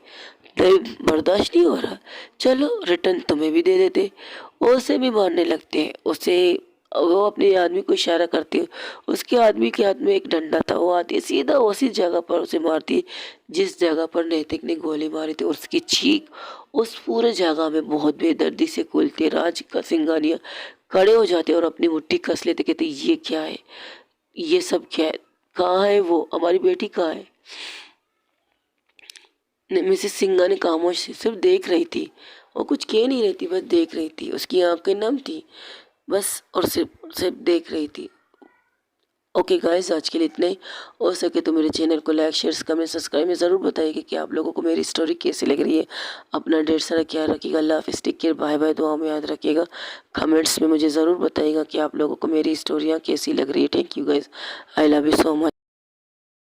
नहीं बर्दाश्त नहीं हो रहा, चलो रिटर्न तुम्हें भी दे देते। वो उसे भी मारने लगते हैं। उसे वो अपने आदमी को इशारा करती है, उसके आदमी के हाथ में एक डंडा था, वो आती है सीधा उसी जगह पर उसे मारती है जिस जगह पर नैतिक ने गोली मारी थी। और उसकी चीख उस पूरे जगह में बहुत बेदर्दी से खुलती है। राज का सिंघानिया खड़े हो जाते और अपनी मुट्ठी कस लेते, कहते ये क्या है, ये सब क्या है, कहाँ है वो, हमारी बेटी कहाँ है। मिसेस सिंघा ने खामोश सिर्फ देख रही थी, वो कुछ कह नहीं रही थी, बस देख रही थी। उसकी आंखें नम थी बस, और सिर्फ सिर्फ देख रही थी। ओके गाइस, आज के लिए इतना ही। हो सके तो मेरे चैनल को लाइक शेयर कमेंट सब्सक्राइब में ज़रूर बताइएगा कि आप लोगों को मेरी स्टोरी कैसी लग रही है। अपना ढेर सारा ख्याल रखिएगा। अल्लाह हाफिज़, टेक केयर, बाय बाय, दुआ में याद रखिएगा। कमेंट्स में मुझे ज़रूर बताइएगा कि आप लोगों को मेरी स्टोरियाँ कैसी लग रही है। Thank you guys, I love you so much.